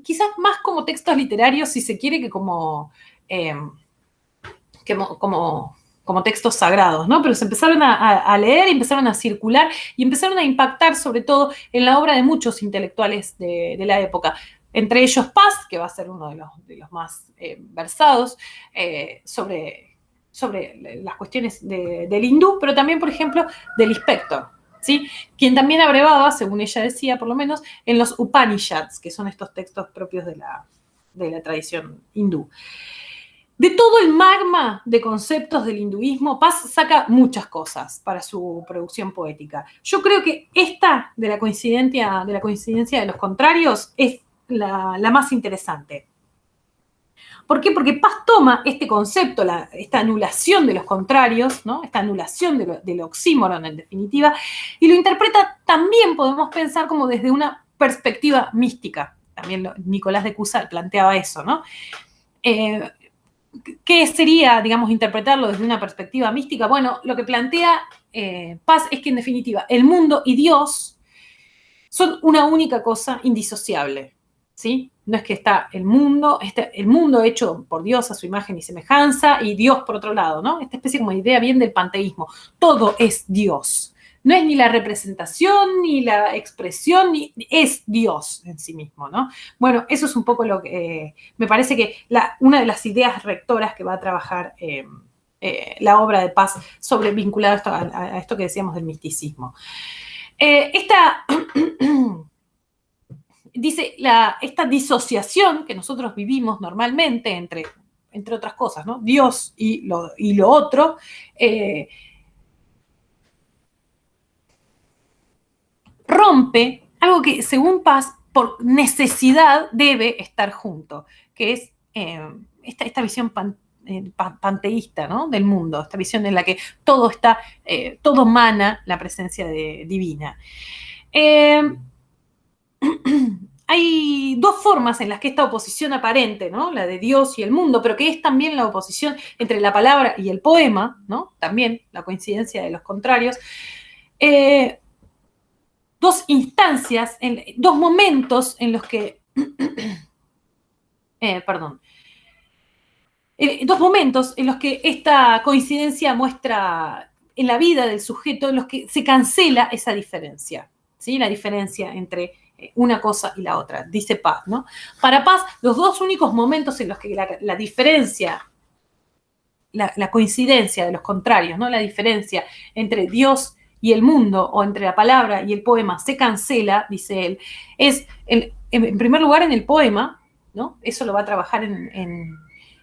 quizás más como textos literarios, si se quiere, que como textos sagrados, ¿no? Pero se empezaron a leer, empezaron a circular y empezaron a impactar sobre todo en la obra de muchos intelectuales de la época. Entre ellos Paz, que va a ser uno de los más versados sobre las cuestiones del hindú, pero también, por ejemplo, del Lispector, ¿sí? Quien también abrevaba, según ella decía, por lo menos, en los Upanishads, que son estos textos propios de la tradición hindú. De todo el magma de conceptos del hinduismo, Paz saca muchas cosas para su producción poética. Yo creo que esta de la coincidencia de los contrarios es la más interesante. ¿Por qué? Porque Paz toma este concepto, esta anulación de los contrarios, ¿no? Esta anulación del oxímoron, en definitiva, y lo interpreta también, podemos pensar, como desde una perspectiva mística. También Nicolás de Cusa planteaba eso, ¿no? ¿Qué sería, digamos, interpretarlo desde una perspectiva mística? Bueno, lo que plantea Paz es que, en definitiva, el mundo y Dios son una única cosa indisociable, ¿sí? No es que está el mundo hecho por Dios a su imagen y semejanza y Dios por otro lado, ¿no? Esta especie como de idea bien del panteísmo. Todo es Dios, no es ni la representación, ni la expresión, ni es Dios en sí mismo, ¿no? Bueno, eso es un poco lo que me parece que una de las ideas rectoras que va a trabajar la obra de Paz sobre vinculado a esto que decíamos del misticismo. Dice, esta disociación que nosotros vivimos normalmente entre otras cosas, ¿no? Dios y lo otro, rompe algo que, según Paz, por necesidad debe estar junto, que es esta visión panteísta, ¿no? Del mundo, esta visión en la que todo mana la presencia divina. Hay dos formas en las que esta oposición aparente, ¿no? La de Dios y el mundo, pero que es también la oposición entre la palabra y el poema, ¿no? También la coincidencia de los contrarios. Dos instancias, dos momentos en los que, dos momentos en los que esta coincidencia muestra en la vida del sujeto, en los que se cancela esa diferencia, ¿sí? La diferencia entre una cosa y la otra, dice Paz, ¿no? Para Paz, los dos únicos momentos en los que la diferencia, la coincidencia de los contrarios, ¿no? La diferencia entre Dios y el mundo, o entre la palabra y el poema, se cancela, dice él, es, en primer lugar, en el poema, ¿no? Eso lo va a trabajar en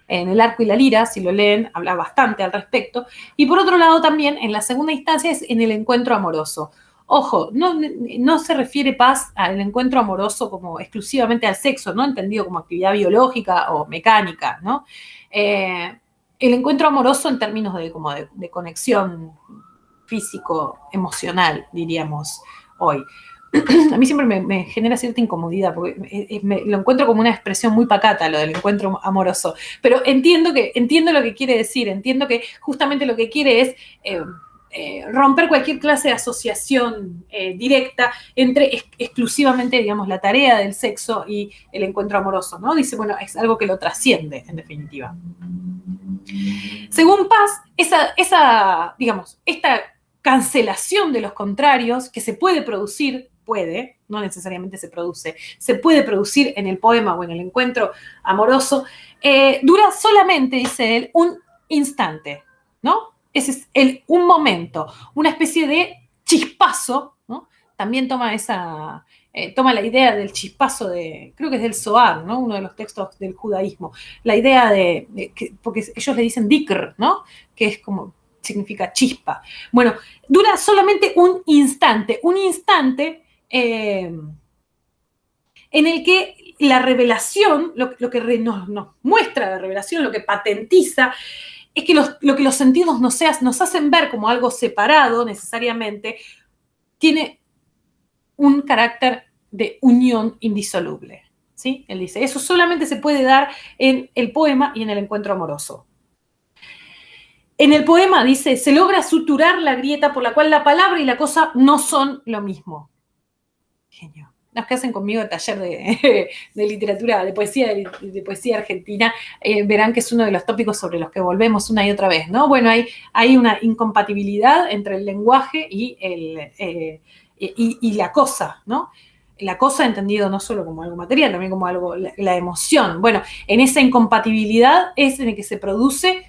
El arco y la lira, si lo leen, habla bastante al respecto, y por otro lado también, en la segunda instancia, es en el encuentro amoroso. Ojo, no se refiere Paz al encuentro amoroso como exclusivamente al sexo, ¿no? Entendido como actividad biológica o mecánica, ¿no? El encuentro amoroso en términos de conexión físico-emocional, diríamos hoy. A mí siempre me genera cierta incomodidad, porque lo encuentro como una expresión muy pacata, lo del encuentro amoroso. Pero entiendo lo que quiere decir, entiendo que justamente lo que quiere es romper cualquier clase de asociación directa entre exclusivamente, digamos, la tarea del sexo y el encuentro amoroso, ¿no? Dice, bueno, es algo que lo trasciende, en definitiva. Según Paz, esta cancelación de los contrarios que se puede producir, no necesariamente se produce, se puede producir en el poema o en el encuentro amoroso, dura solamente, dice él, un instante, ¿no? Ese es un momento, una especie de chispazo, ¿no? También toma la idea del chispazo creo que es del Zohar, ¿no? Uno de los textos del judaísmo, la idea porque ellos le dicen dikr, ¿no? Que es como, significa chispa. Bueno, dura solamente un instante en el que la revelación, lo que nos muestra la revelación, lo que patentiza, es que lo que los sentidos nos hacen ver como algo separado necesariamente, tiene un carácter de unión indisoluble, ¿sí? Él dice, eso solamente se puede dar en el poema y en el encuentro amoroso. En el poema, dice, se logra suturar la grieta por la cual la palabra y la cosa no son lo mismo. Genio. Los que hacen conmigo el taller de literatura, de poesía argentina, verán que es uno de los tópicos sobre los que volvemos una y otra vez, ¿no? Bueno, hay una incompatibilidad entre el lenguaje y la cosa, ¿no? La cosa entendido no solo como algo material, también como algo, la emoción. Bueno, en esa incompatibilidad es en el que se produce,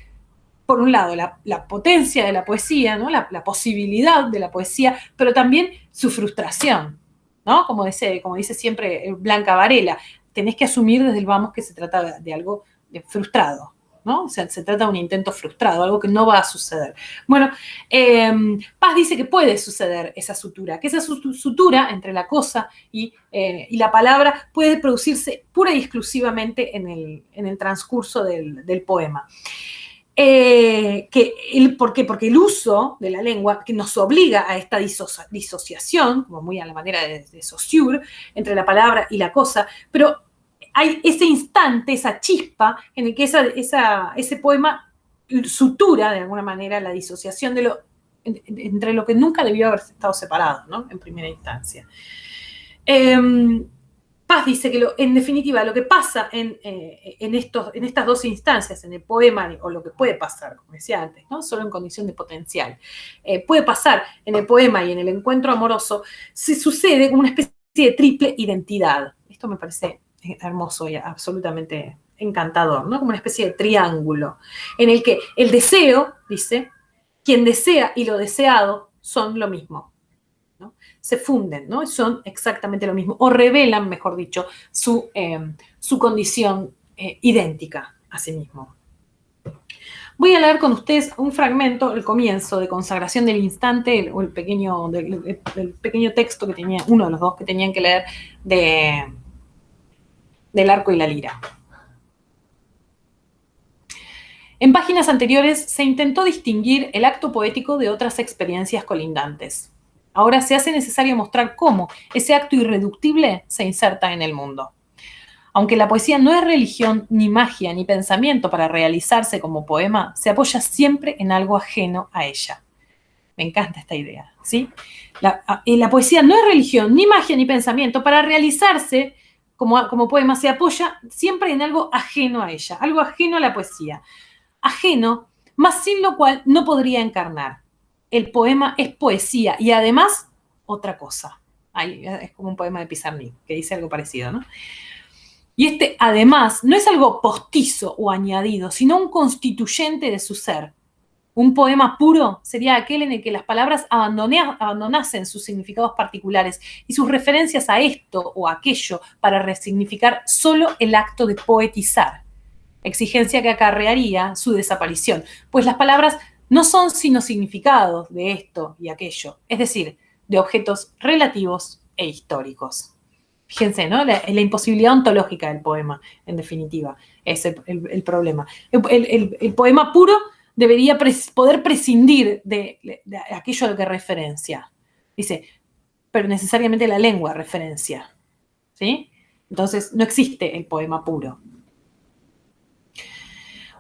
por un lado, la potencia de la poesía, ¿no? La posibilidad de la poesía, pero también su frustración, ¿no? Como dice siempre Blanca Varela, tenés que asumir desde el vamos que se trata de algo frustrado, ¿no? O sea, se trata de un intento frustrado, algo que no va a suceder. Bueno, Paz dice que puede suceder esa sutura, que esa sutura entre la cosa y la palabra puede producirse pura y exclusivamente en el transcurso del poema. ¿Por qué? Porque el uso de la lengua que nos obliga a esta disociación, como muy a la manera de Saussure, entre la palabra y la cosa, pero hay ese instante, esa chispa, en el que ese poema sutura de alguna manera la disociación entre lo que nunca debió haber estado separado, ¿no? En primera instancia. Paz dice que en definitiva lo que pasa en estas dos instancias, en el poema, o lo que puede pasar, como decía antes, ¿no? Solo en condición de potencial, puede pasar en el poema y en el encuentro amoroso, se sucede como una especie de triple identidad. Esto me parece hermoso y absolutamente encantador, ¿no? Como una especie de triángulo, en el que el deseo, dice, quien desea y lo deseado son lo mismo, ¿no? Se funden, ¿no? Son exactamente lo mismo, o revelan, mejor dicho, su condición idéntica a sí mismo. Voy a leer con ustedes un fragmento, el comienzo de Consagración del Instante, o el pequeño texto que tenía, uno de los dos que tenían que leer del arco y la lira. En páginas anteriores se intentó distinguir el acto poético de otras experiencias colindantes. Ahora se hace necesario mostrar cómo ese acto irreductible se inserta en el mundo. Aunque la poesía no es religión, ni magia, ni pensamiento para realizarse como poema, se apoya siempre en algo ajeno a ella. Me encanta esta idea, ¿sí? La poesía no es religión, ni magia, ni pensamiento para realizarse como poema, se apoya siempre en algo ajeno a ella, algo ajeno a la poesía. Ajeno, mas sin lo cual no podría encarnar. El poema es poesía y además otra cosa. Ay, es como un poema de Pizarnik que dice algo parecido, ¿no? Y este además no es algo postizo o añadido, sino un constituyente de su ser. Un poema puro sería aquel en el que las palabras abandonasen sus significados particulares y sus referencias a esto o aquello para resignificar solo el acto de poetizar, exigencia que acarrearía su desaparición, pues las palabras no son sino significados de esto y aquello, es decir, de objetos relativos e históricos. Fíjense, ¿no? La imposibilidad ontológica del poema, en definitiva, es el problema. El poema puro debería poder prescindir de aquello a lo que referencia. Dice, pero necesariamente la lengua referencia, ¿sí? Entonces, no existe el poema puro.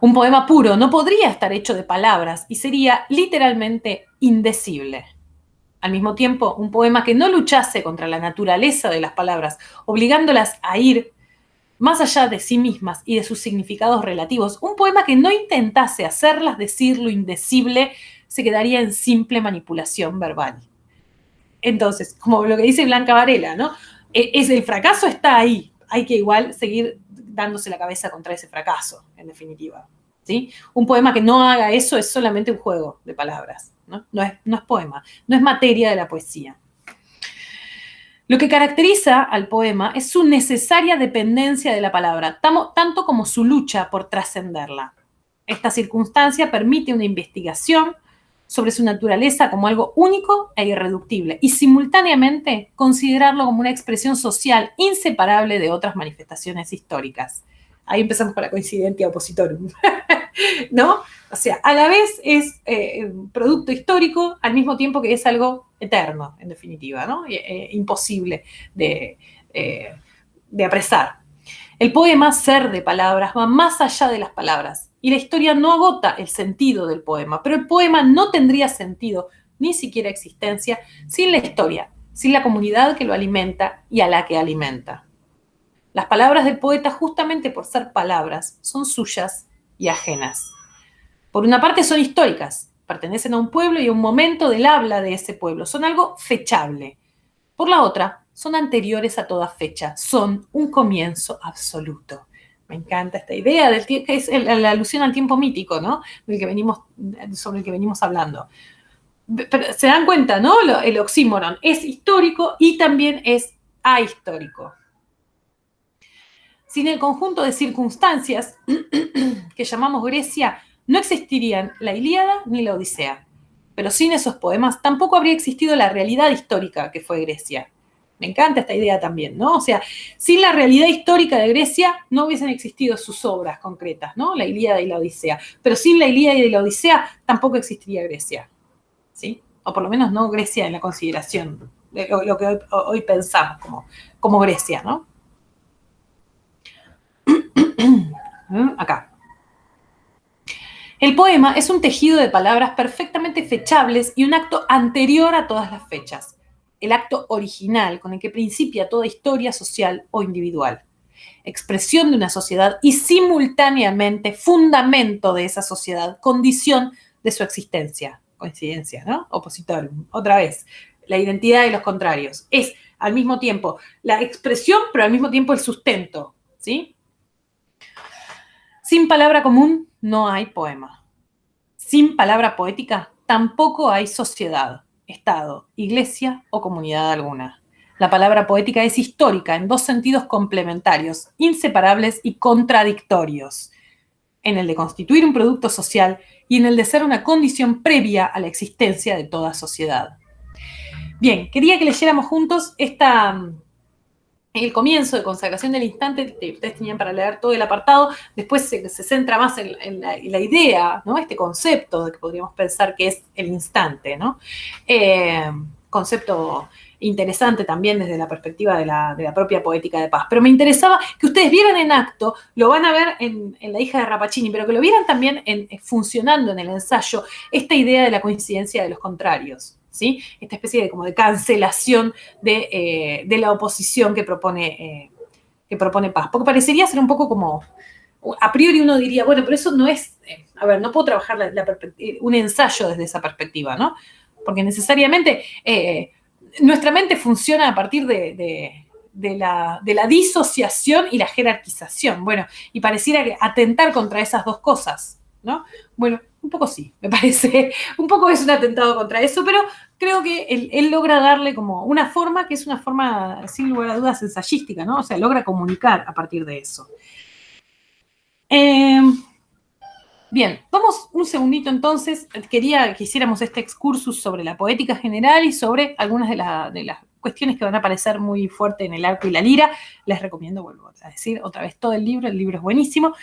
Un poema puro no podría estar hecho de palabras y sería literalmente indecible. Al mismo tiempo, un poema que no luchase contra la naturaleza de las palabras, obligándolas a ir más allá de sí mismas y de sus significados relativos, un poema que no intentase hacerlas decir lo indecible, se quedaría en simple manipulación verbal. Entonces, como lo que dice Blanca Varela, ¿no? El fracaso está ahí, hay que igual seguir dándose la cabeza contra ese fracaso, en definitiva. ¿Sí? Un poema que no haga eso es solamente un juego de palabras, ¿no? No es poema, no es materia de la poesía. Lo que caracteriza al poema es su necesaria dependencia de la palabra, tanto como su lucha por trascenderla. Esta circunstancia permite una investigación sobre su naturaleza como algo único e irreductible y simultáneamente considerarlo como una expresión social inseparable de otras manifestaciones históricas. Ahí empezamos con la coincidentia opositorum, ¿no? O sea, a la vez es producto histórico, al mismo tiempo que es algo eterno, en definitiva, ¿no? Imposible de apresar. El poema, ser de palabras, va más allá de las palabras, y la historia no agota el sentido del poema, pero el poema no tendría sentido, ni siquiera existencia, sin la historia, sin la comunidad que lo alimenta y a la que alimenta. Las palabras del poeta, justamente por ser palabras, son suyas y ajenas. Por una parte son históricas, pertenecen a un pueblo y a un momento del habla de ese pueblo, son algo fechable. Por la otra, son anteriores a toda fecha, son un comienzo absoluto. Me encanta esta idea del que es la alusión al tiempo mítico, ¿no? Sobre el que venimos hablando. Pero se dan cuenta, ¿no? El oxímoron es histórico y también es ahistórico. Sin el conjunto de circunstancias que llamamos Grecia, no existirían la Ilíada ni la Odisea. Pero sin esos poemas tampoco habría existido la realidad histórica que fue Grecia. Me encanta esta idea también, ¿no? O sea, sin la realidad histórica de Grecia no hubiesen existido sus obras concretas, ¿no? La Ilíada y la Odisea. Pero sin la Ilíada y la Odisea tampoco existiría Grecia, ¿sí? O por lo menos no Grecia en la consideración de lo que hoy pensamos como Grecia, ¿no? Acá. El poema es un tejido de palabras perfectamente fechables y un acto anterior a todas las fechas. el acto original con el que principia toda historia social o individual, expresión de una sociedad y simultáneamente fundamento de esa sociedad, condición de su existencia. Coincidencia, ¿no? Opositorium. Otra vez, la identidad de los contrarios. Es al mismo tiempo la expresión, pero al mismo tiempo el sustento, ¿sí? Sin palabra común no hay poema. Sin palabra poética tampoco hay sociedad, estado, iglesia o comunidad alguna. La palabra poética es histórica en dos sentidos complementarios, inseparables y contradictorios, en el de constituir un producto social y en el de ser una condición previa a la existencia de toda sociedad. Bien, quería que leyéramos juntos el comienzo de Consagración del Instante. Ustedes tenían para leer todo el apartado, después se centra más en la idea, ¿no? Este concepto de que podríamos pensar que es el instante, ¿no? Concepto interesante también desde la perspectiva de la propia poética de paz. Pero me interesaba que ustedes vieran en acto, lo van a ver en La hija de Rappaccini, pero que lo vieran también funcionando en el ensayo, esta idea de la coincidencia de los contrarios, ¿sí? Esta especie de, como de cancelación de la oposición que propone Paz. Porque parecería ser un poco como, a priori uno diría, bueno, pero eso no es, a ver, no puedo trabajar un ensayo desde esa perspectiva, ¿no? Porque necesariamente nuestra mente funciona a partir de la disociación y la jerarquización. Bueno, y pareciera que atentar contra esas dos cosas, ¿no? Bueno, un poco sí, me parece. Un poco es un atentado contra eso, pero creo que él logra darle como una forma que es una forma, sin lugar a dudas, ensayística, ¿no? O sea, logra comunicar a partir de eso. Bien, vamos un segundito entonces. Quería que hiciéramos este excursus sobre la poética general y sobre algunas de las cuestiones que van a aparecer muy fuerte en el arco y la lira. Les recomiendo, vuelvo a decir otra vez todo el libro es buenísimo.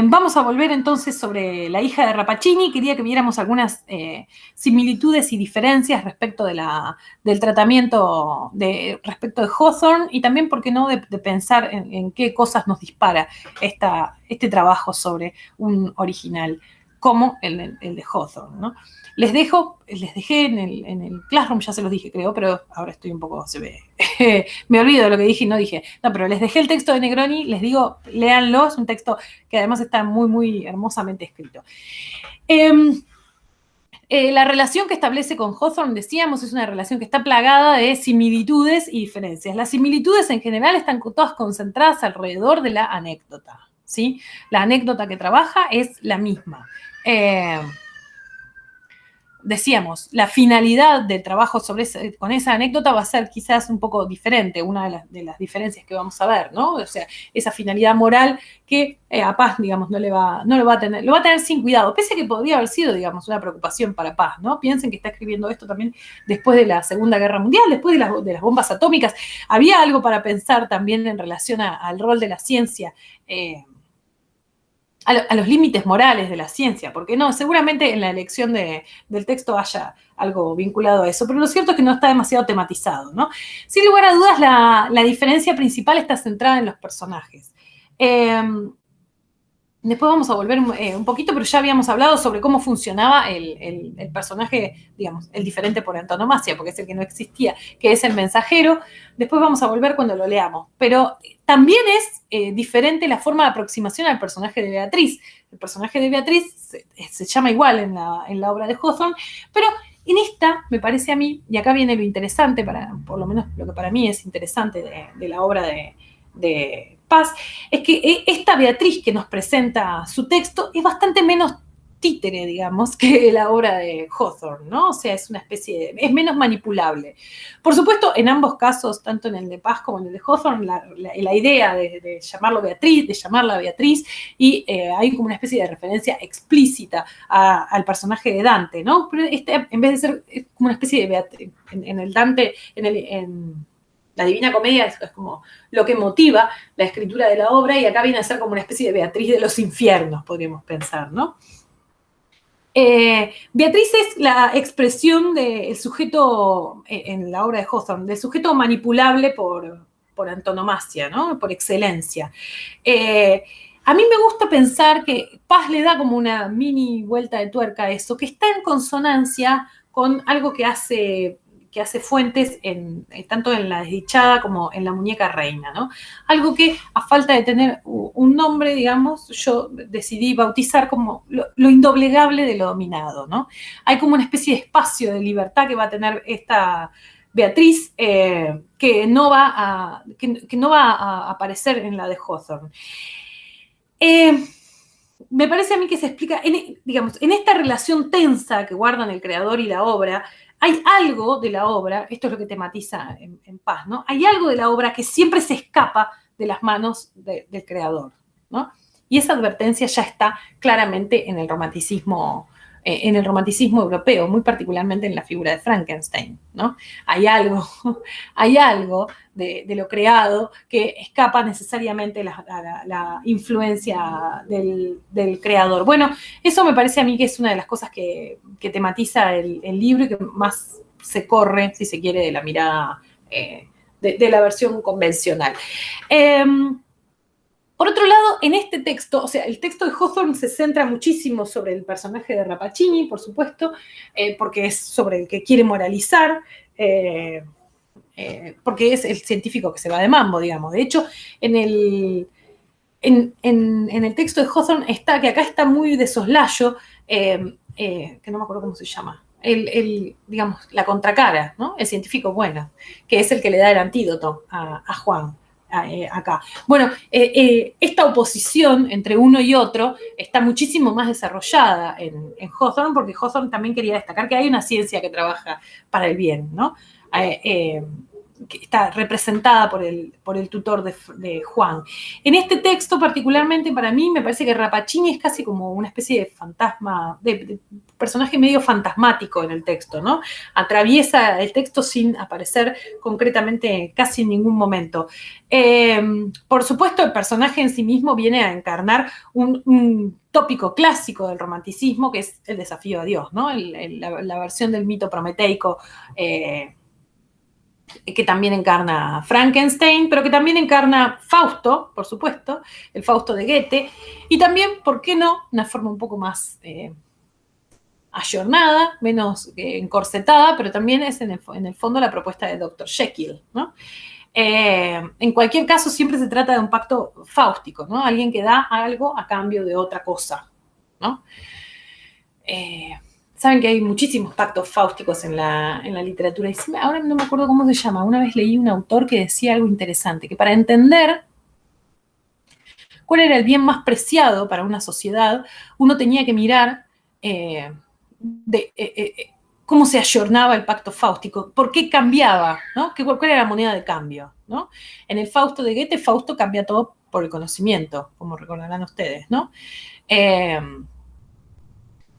Vamos a volver entonces sobre La hija de Rappaccini. Quería que viéramos algunas similitudes y diferencias respecto del tratamiento respecto de Hawthorne y también, ¿por qué no?, de pensar en qué cosas nos dispara este trabajo sobre un original como el de Hawthorne, ¿no? Les dejé en el Classroom, ya se los dije, creo, pero ahora estoy un poco, me olvido de lo que dije y no dije. No, pero les dejé el texto de Negroni, les digo, léanlo, es un texto que además está muy, muy hermosamente escrito. La relación que establece con Hawthorne, decíamos, es una relación que está plagada de similitudes y diferencias. Las similitudes en general están todas concentradas alrededor de la anécdota, ¿sí? La anécdota que trabaja es la misma. Decíamos, la finalidad del trabajo con esa anécdota va a ser quizás un poco diferente, una de las diferencias que vamos a ver, ¿no? O sea, esa finalidad moral que a Paz, digamos, no lo va a tener, lo va a tener sin cuidado, pese a que podría haber sido, digamos, una preocupación para Paz, ¿no? Piensen que está escribiendo esto también después de la Segunda Guerra Mundial, después de las bombas atómicas. Había algo para pensar también en relación al rol de la ciencia, a los límites morales de la ciencia, porque no, seguramente en la elección del texto haya algo vinculado a eso, pero lo cierto es que no está demasiado tematizado, ¿no? Sin lugar a dudas, la diferencia principal está centrada en los personajes. Después vamos a volver un poquito, pero ya habíamos hablado sobre cómo funcionaba el personaje, digamos, el diferente por antonomasia, porque es el que no existía, que es el mensajero. Después vamos a volver cuando lo leamos. Pero también es diferente la forma de aproximación al personaje de Beatriz. El personaje de Beatriz se llama igual en la obra de Hawthorne, pero en esta, me parece a mí, y acá viene lo interesante, por lo menos lo que para mí es interesante de la obra de Paz, es que esta Beatriz que nos presenta su texto es bastante menos títere, digamos, que la obra de Hawthorne, ¿no? O sea, es una especie es menos manipulable. Por supuesto, en ambos casos, tanto en el de Paz como en el de Hawthorne, la idea de llamarlo Beatriz, de llamarla Beatriz, y hay como una especie de referencia explícita al personaje de Dante, ¿no? Pero en vez de ser como una especie de Beatriz, en el Dante, en la Divina Comedia es como lo que motiva la escritura de la obra, y acá viene a ser como una especie de Beatriz de los infiernos, podríamos pensar, ¿no? Beatriz es la expresión del sujeto, en la obra de Hawthorne, del sujeto manipulable por antonomasia, ¿no? Por excelencia. A mí me gusta pensar que Paz le da como una mini vuelta de tuerca a eso, que está en consonancia con algo que hace Fuentes tanto en La desdichada como en La muñeca reina, ¿no? Algo que, a falta de tener un nombre, digamos, yo decidí bautizar como lo indoblegable de lo dominado, ¿no? Hay como una especie de espacio de libertad que va a tener esta Beatriz, que no va a aparecer en la de Hawthorne. Me parece a mí que se explica, digamos, en esta relación tensa que guardan el creador y la obra, hay algo de la obra, esto es lo que tematiza en Paz, ¿no? Hay algo de la obra que siempre se escapa de las manos del creador, ¿no? Y esa advertencia ya está claramente en el romanticismo europeo, muy particularmente en la figura de Frankenstein, ¿no? Hay algo, hay algo de lo creado que escapa necesariamente a la influencia del creador. Bueno, eso me parece a mí que es una de las cosas que tematiza el libro y que más se corre, si se quiere, de la mirada de la versión convencional. Por otro lado, en este texto, o sea, el texto de Hawthorne se centra muchísimo sobre el personaje de Rappaccini, por supuesto, porque es sobre el que quiere moralizar, porque es el científico que se va de mambo, digamos. De hecho, en el texto de Hawthorne está, que acá está muy de soslayo, que no me acuerdo cómo se llama, digamos, la contracara, ¿no? El científico bueno, que es el que le da el antídoto a Juan. Acá. Bueno, esta oposición entre uno y otro está muchísimo más desarrollada en Hawthorne, porque Hawthorne también quería destacar que hay una ciencia que trabaja para el bien, ¿no? Que está representada por el tutor de Juan. En este texto, particularmente para mí, me parece que Rappaccini es casi como una especie de fantasma, de personaje medio fantasmático en el texto, ¿no? Atraviesa el texto sin aparecer concretamente casi en ningún momento. Por supuesto, el personaje en sí mismo viene a encarnar un tópico clásico del romanticismo, que es el desafío a Dios, ¿no? La versión del mito prometeico, que también encarna Frankenstein, pero que también encarna Fausto, por supuesto, el Fausto de Goethe, y también, ¿por qué no?, una forma un poco más ayornada, menos encorsetada, pero también es en el fondo la propuesta de Dr. Jekyll, ¿no? En cualquier caso, siempre se trata de un pacto fáustico, ¿no? Alguien que da algo a cambio de otra cosa, ¿no? Saben que hay muchísimos pactos fáusticos en la literatura. Y ahora no me acuerdo cómo se llama. Una vez leí un autor que decía algo interesante, que para entender cuál era el bien más preciado para una sociedad, uno tenía que mirar cómo se ayornaba el pacto fáustico, por qué cambiaba, ¿no? ¿Cuál era la moneda de cambio, ¿no? En el Fausto de Goethe, Fausto cambia todo por el conocimiento, como recordarán ustedes, ¿no?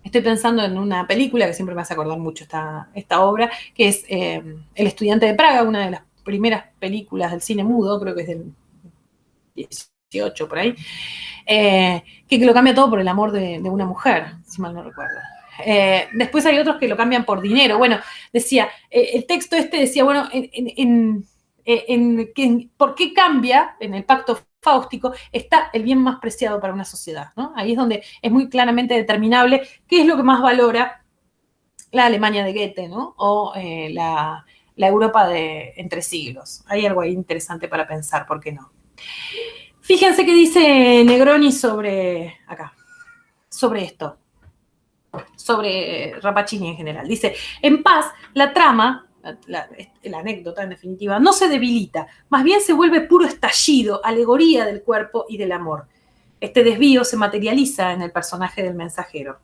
Estoy pensando en una película que siempre me hace acordar mucho esta obra, que es El estudiante de Praga, una de las primeras películas del cine mudo, creo que es del 18 por ahí, que lo cambia todo por el amor de una mujer, si mal no recuerdo. Después hay otros que lo cambian por dinero. Bueno, decía, el texto decía, bueno, ¿por qué cambia en el pacto fáustico? Está el bien más preciado para una sociedad, ¿no? Ahí es donde es muy claramente determinable qué es lo que más valora la Alemania de Goethe, ¿no? O la Europa de entre siglos. Hay algo ahí interesante para pensar, ¿por qué no? Fíjense qué dice Negroni sobre esto, sobre Rappaccini en general. Dice, en Paz, la trama, la anécdota en definitiva, no se debilita, más bien se vuelve puro estallido, alegoría del cuerpo y del amor. Este desvío se materializa en el personaje del mensajero.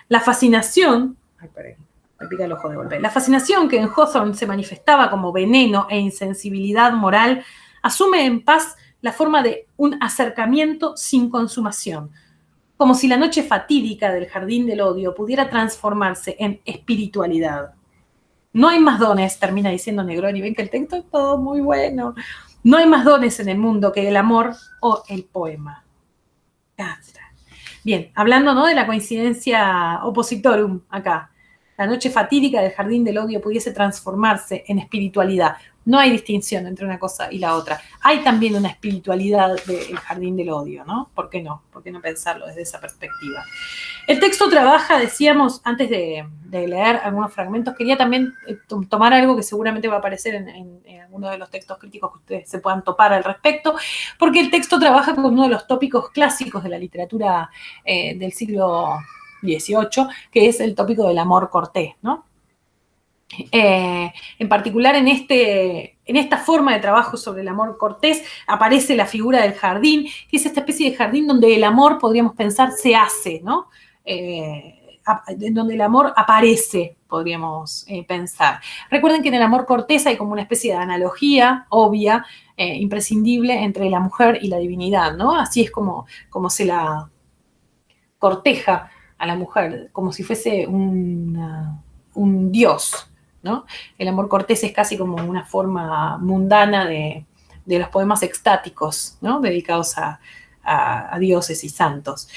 La fascinación, me pica el ojo de golpe, la fascinación que en Hawthorne se manifestaba como veneno e insensibilidad moral, asume en Paz la forma de un acercamiento sin consumación, como si la noche fatídica del jardín del odio pudiera transformarse en espiritualidad. No hay más dones, termina diciendo Negroni, ven que el texto es todo muy bueno. No hay más dones en el mundo que el amor o el poema. Bien, hablando, ¿no?, de la coincidencia oppositorum acá. la noche fatídica del jardín del odio pudiese transformarse en espiritualidad. No hay distinción entre una cosa y la otra. Hay también una espiritualidad del jardín del odio, ¿no? ¿Por qué no? ¿Por qué no pensarlo desde esa perspectiva? El texto trabaja, decíamos, antes de leer algunos fragmentos, quería también tomar algo que seguramente va a aparecer en alguno de los textos críticos que ustedes se puedan topar al respecto, porque el texto trabaja con uno de los tópicos clásicos de la literatura del siglo XVIII, que es el tópico del amor cortés, ¿no? En particular en esta forma de trabajo sobre el amor cortés aparece la figura del jardín, que es esta especie de jardín donde el amor, podríamos pensar, se hace, ¿no? Donde el amor aparece, podríamos pensar. Recuerden que en el amor cortés hay como una especie de analogía obvia, imprescindible entre la mujer y la divinidad, ¿no? Así es como se la corteja a la mujer, como si fuese un dios, ¿no? El amor cortés es casi como una forma mundana de los poemas extáticos, ¿no? Dedicados a dioses y santos.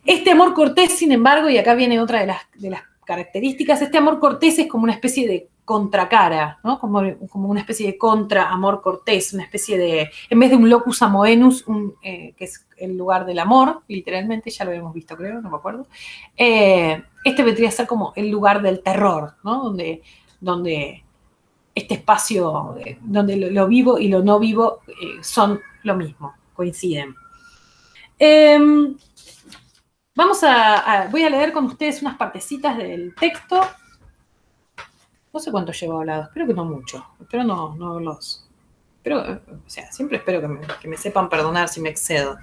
Este amor cortés, sin embargo, y acá viene otra de las características, este amor cortés es como una especie de contracara, ¿no? Como una especie de contra-amor cortés, una especie de, en vez de un locus amoenus, que es el lugar del amor, literalmente, ya lo habíamos visto, creo, no me acuerdo, este vendría a ser como el lugar del terror, ¿no? Donde este espacio, donde lo vivo y lo no vivo son lo mismo, coinciden. Voy a leer con ustedes unas partecitas del texto. No sé cuánto llevo hablado, espero que no mucho, espero no los... Pero, o sea, siempre espero que me sepan perdonar si me excedo.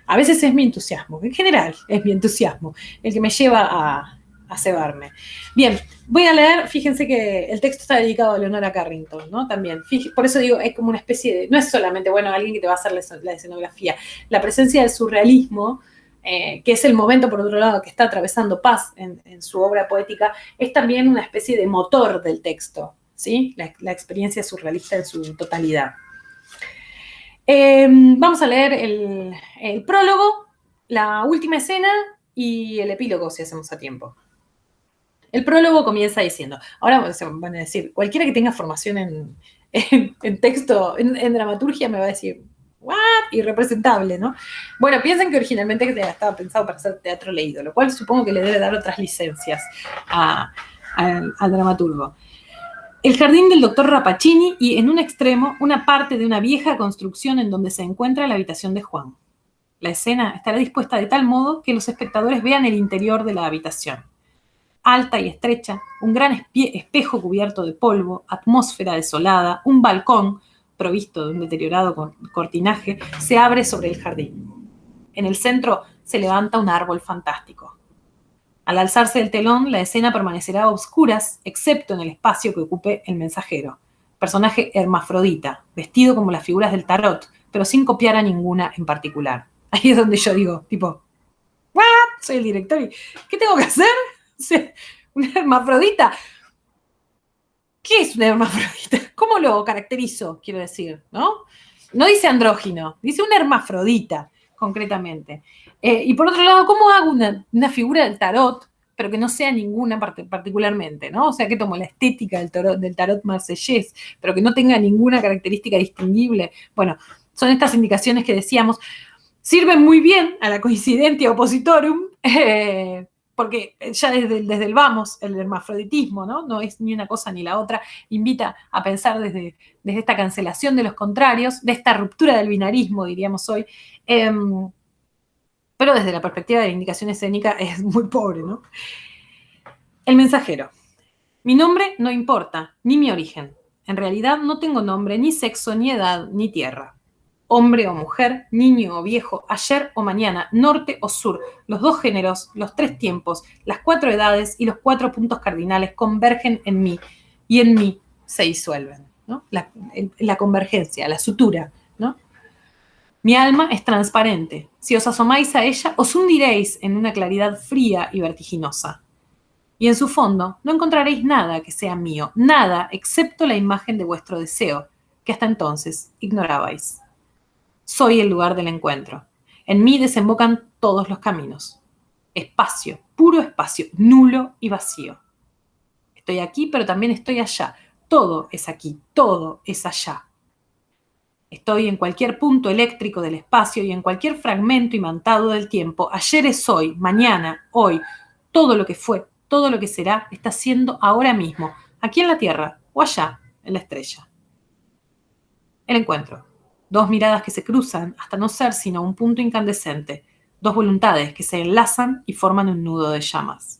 A veces es mi entusiasmo, en general es mi entusiasmo el que me lleva a cebarme. Bien, voy a leer, fíjense que el texto está dedicado a Leonora Carrington, ¿no? También, por eso digo, es como una especie de, no es solamente, bueno, alguien que te va a hacer la escenografía, la presencia del surrealismo, que es el momento, por otro lado, que está atravesando Paz en su obra poética, es también una especie de motor del texto, ¿sí? La experiencia surrealista en su totalidad. Vamos a leer el prólogo, la última escena y el epílogo, si hacemos a tiempo. El prólogo comienza diciendo, ahora van a decir, cualquiera que tenga formación en texto, en dramaturgia, me va a decir, ¿what? Irrepresentable, ¿no? Bueno, piensen que originalmente estaba pensado para hacer teatro leído, lo cual supongo que le debe dar otras licencias al dramaturgo. El jardín del doctor Rappaccini y en un extremo una parte de una vieja construcción en donde se encuentra la habitación de Juan. La escena estará dispuesta de tal modo que los espectadores vean el interior de la habitación. Alta y estrecha, un gran espejo cubierto de polvo, atmósfera desolada, un balcón, provisto de un deteriorado cortinaje, se abre sobre el jardín. En el centro se levanta un árbol fantástico. Al alzarse el telón, la escena permanecerá a oscuras, excepto en el espacio que ocupe el mensajero, personaje hermafrodita, vestido como las figuras del tarot, pero sin copiar a ninguna en particular. Ahí es donde yo digo, tipo, ¿what? Soy el director y ¿qué tengo que hacer? ¿Una hermafrodita? ¿Qué es una hermafrodita? ¿Cómo lo caracterizo, quiero decir, no? No dice andrógino, dice una hermafrodita, concretamente. Y por otro lado, ¿cómo hago una figura del tarot, pero que no sea ninguna particularmente, ¿no? O sea, que tomo la estética del tarot marsellés, pero que no tenga ninguna característica distinguible. Bueno, son estas indicaciones que decíamos, sirven muy bien a la coincidentia oppositorum, porque ya desde el vamos, el hermafroditismo, ¿no? No es ni una cosa ni la otra, invita a pensar desde esta cancelación de los contrarios, de esta ruptura del binarismo, diríamos hoy, pero desde la perspectiva de la indicación escénica es muy pobre, ¿no? El mensajero. Mi nombre no importa, ni mi origen. En realidad no tengo nombre, ni sexo, ni edad, ni tierra. Hombre o mujer, niño o viejo, ayer o mañana, norte o sur, los dos géneros, los tres tiempos, las cuatro edades y los cuatro puntos cardinales convergen en mí y en mí se disuelven, ¿no? La convergencia, la sutura, ¿no? Mi alma es transparente. Si os asomáis a ella, os hundiréis en una claridad fría y vertiginosa. Y en su fondo no encontraréis nada que sea mío, nada excepto la imagen de vuestro deseo, que hasta entonces ignorabais. Soy el lugar del encuentro. En mí desembocan todos los caminos. espacio, puro espacio, nulo y vacío. Estoy aquí, pero también estoy allá. Todo es aquí, todo es allá. Estoy en cualquier punto eléctrico del espacio y en cualquier fragmento imantado del tiempo. Ayer es hoy, mañana, hoy. Todo lo que fue, todo lo que será, está siendo ahora mismo, aquí en la Tierra o allá, en la estrella. El encuentro. Dos miradas que se cruzan hasta no ser sino un punto incandescente. Dos voluntades que se enlazan y forman un nudo de llamas.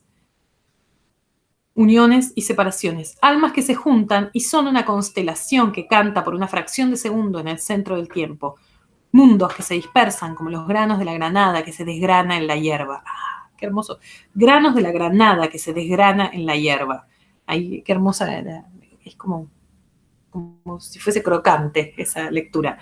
Uniones y separaciones, almas que se juntan y son una constelación que canta por una fracción de segundo en el centro del tiempo. Mundos que se dispersan como los granos de la granada que se desgrana en la hierba. ¡Ah, qué hermoso! Granos de la granada que se desgrana en la hierba. Ay, qué hermosa era. Es como si fuese crocante esa lectura.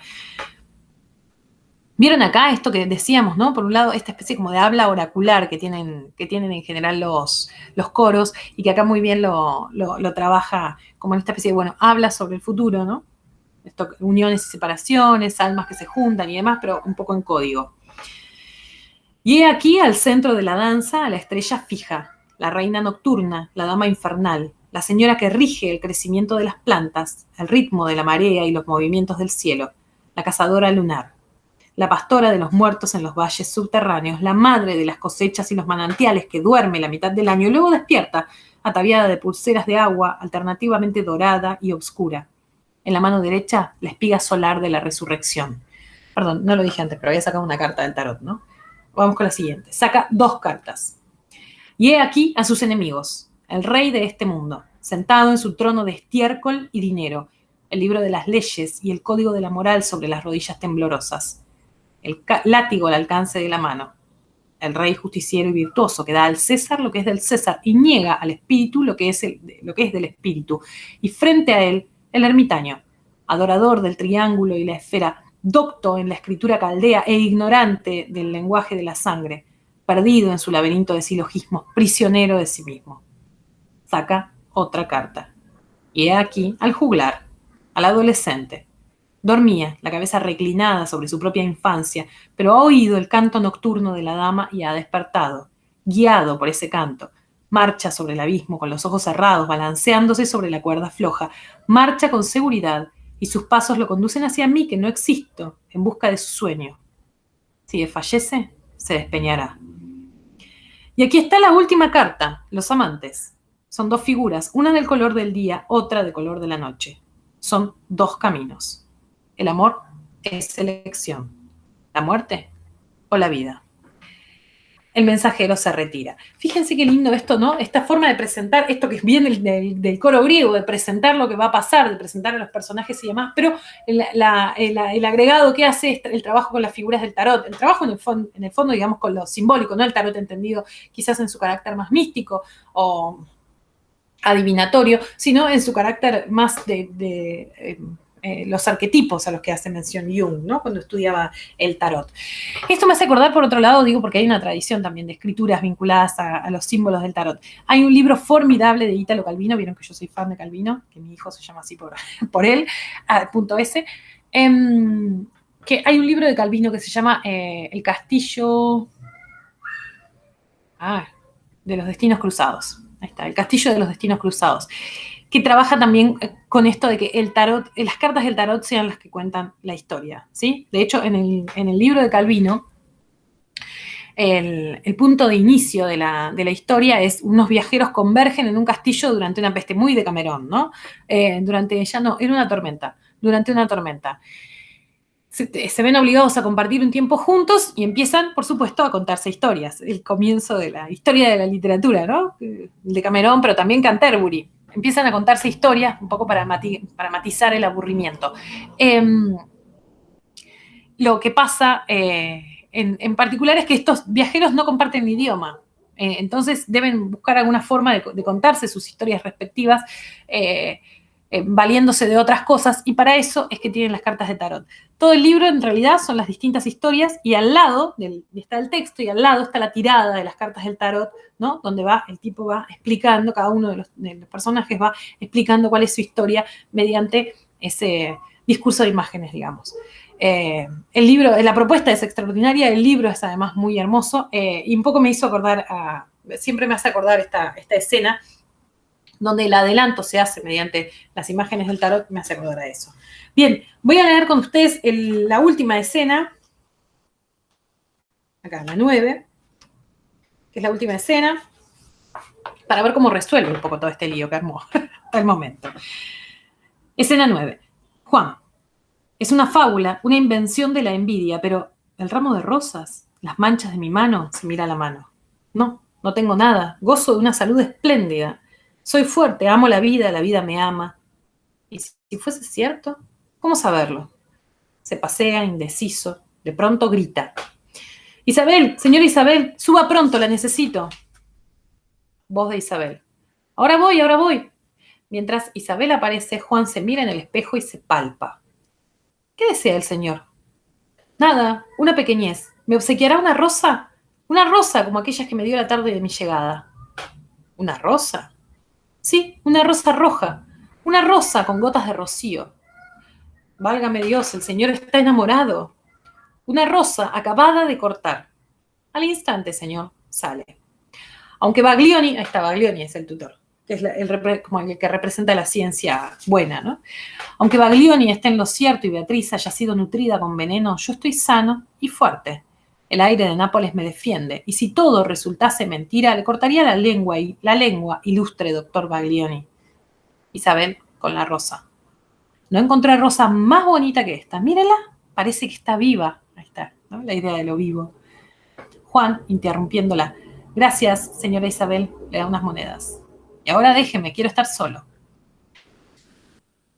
¿Vieron acá esto que decíamos, ¿no? Por un lado, esta especie como de habla oracular que tienen en general los coros y que acá muy bien lo trabaja como en esta especie de, bueno, habla sobre el futuro, ¿no? Esto, uniones y separaciones, almas que se juntan y demás, pero un poco en código. Y he aquí al centro de la danza a la estrella fija, la reina nocturna, la dama infernal, la señora que rige el crecimiento de las plantas, el ritmo de la marea y los movimientos del cielo, la cazadora lunar, la pastora de los muertos en los valles subterráneos, la madre de las cosechas y los manantiales que duerme la mitad del año y luego despierta, ataviada de pulseras de agua alternativamente dorada y oscura. En la mano derecha, la espiga solar de la resurrección. Perdón, no lo dije antes, pero había sacado una carta del tarot, ¿no? Vamos con la siguiente. Saca dos cartas. Y he aquí a sus enemigos, el rey de este mundo, sentado en su trono de estiércol y dinero, el libro de las leyes y el código de la moral sobre las rodillas temblorosas, el látigo al alcance de la mano, el rey justiciero y virtuoso que da al César lo que es del César y niega al espíritu lo que es del espíritu, y frente a él el ermitaño, adorador del triángulo y la esfera, docto en la escritura caldea e ignorante del lenguaje de la sangre, perdido en su laberinto de silogismos, prisionero de sí mismo. Saca otra carta. Y he aquí al juglar, al adolescente. Dormía, la cabeza reclinada sobre su propia infancia, pero ha oído el canto nocturno de la dama y ha despertado. Guiado por ese canto, marcha sobre el abismo con los ojos cerrados, balanceándose sobre la cuerda floja. Marcha con seguridad y sus pasos lo conducen hacia mí, que no existo, en busca de su sueño. Si desfallece, se despeñará. Y aquí está la última carta, los amantes. Son dos figuras, una del color del día, otra del color de la noche. Son dos caminos. El amor es elección. La muerte o la vida. El mensajero se retira. Fíjense qué lindo esto, ¿no? Esta forma de presentar, esto que viene del coro griego, de presentar lo que va a pasar, de presentar a los personajes y demás, pero el agregado que hace es el trabajo con las figuras del tarot, el trabajo en el fondo, digamos, con lo simbólico, no el tarot entendido quizás en su carácter más místico o adivinatorio, sino en su carácter más de los arquetipos a los que hace mención Jung, ¿no? Cuando estudiaba el tarot. Esto me hace acordar, por otro lado, digo, porque hay una tradición también de escrituras vinculadas a los símbolos del tarot. Hay un libro formidable de Italo Calvino, vieron que yo soy fan de Calvino, que mi hijo se llama así por él, .s, que hay un libro de Calvino que se llama El Castillo de los Destinos Cruzados. Ahí está, El Castillo de los Destinos Cruzados, que trabaja también con esto de que el tarot, las cartas del tarot sean las que cuentan la historia, ¿sí? De hecho, en el libro de Calvino, el punto de inicio de la historia es unos viajeros convergen en un castillo durante una peste muy de Camerón, ¿no? Era una tormenta, durante una tormenta. Se ven obligados a compartir un tiempo juntos y empiezan, por supuesto, a contarse historias. El comienzo de la historia de la literatura, ¿no? El de Camerón, pero también Canterbury. Empiezan a contarse historias un poco para matizar el aburrimiento. Lo que pasa en particular es que estos viajeros no comparten el idioma. Entonces deben buscar alguna forma de contarse sus historias respectivas valiéndose de otras cosas, y para eso es que tienen las cartas de tarot. Todo el libro en realidad son las distintas historias y al lado está el texto y al lado está la tirada de las cartas del tarot, ¿no? Donde el tipo va explicando, cada uno de los personajes va explicando cuál es su historia mediante ese discurso de imágenes, digamos. El libro, la propuesta es extraordinaria, el libro es además muy hermoso y un poco me hizo acordar, siempre me hace acordar esta escena donde el adelanto se hace mediante las imágenes del tarot, me hace acordar a eso. Bien, voy a leer con ustedes la última escena, acá la 9, que es la última escena, para ver cómo resuelve un poco todo este lío que armó hasta el momento. Escena 9. Juan, es una fábula, una invención de la envidia, pero el ramo de rosas, las manchas de mi mano, se mira la mano. No, no tengo nada, gozo de una salud espléndida. Soy fuerte, amo la vida me ama. ¿Y si fuese cierto? ¿Cómo saberlo? Se pasea indeciso, de pronto grita. Isabel, señora Isabel, suba pronto, la necesito. Voz de Isabel. Ahora voy, ahora voy. Mientras Isabel aparece, Juan se mira en el espejo y se palpa. ¿Qué desea el señor? Nada, una pequeñez. ¿Me obsequiará una rosa? Una rosa como aquellas que me dio la tarde de mi llegada. ¿Una rosa? Sí, una rosa roja. Una rosa con gotas de rocío. Válgame Dios, el señor está enamorado. Una rosa acabada de cortar. Al instante, señor, sale. Aunque Baglioni, ahí está, Baglioni es el tutor, que es como el que representa la ciencia buena, ¿no? Aunque Baglioni esté en lo cierto y Beatriz haya sido nutrida con veneno, yo estoy sano y fuerte. El aire de Nápoles me defiende, y si todo resultase mentira, le cortaría la lengua, ilustre doctor Baglioni. Isabel, con la rosa. No encontré rosa más bonita que esta. Mírela, parece que está viva. Ahí está, ¿no? La idea de lo vivo. Juan, interrumpiéndola. Gracias, señora Isabel, le da unas monedas. Y ahora déjeme, quiero estar solo.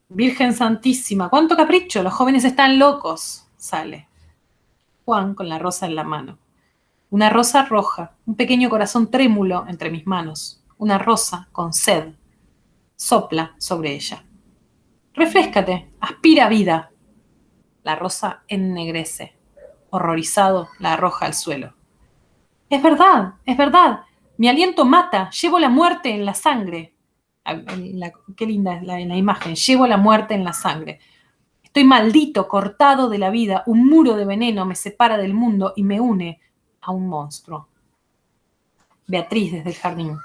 Virgen Santísima, cuánto capricho, los jóvenes están locos. Sale. Juan con la rosa en la mano. Una rosa roja, un pequeño corazón trémulo entre mis manos. Una rosa con sed. Sopla sobre ella. Refréscate, aspira vida. La rosa ennegrece. Horrorizado, la arroja al suelo. Es verdad, es verdad. Mi aliento mata, llevo la muerte en la sangre. Qué linda es la imagen, llevo la muerte en la sangre. Estoy maldito, cortado de la vida, un muro de veneno me separa del mundo y me une a un monstruo. Beatriz desde el jardín.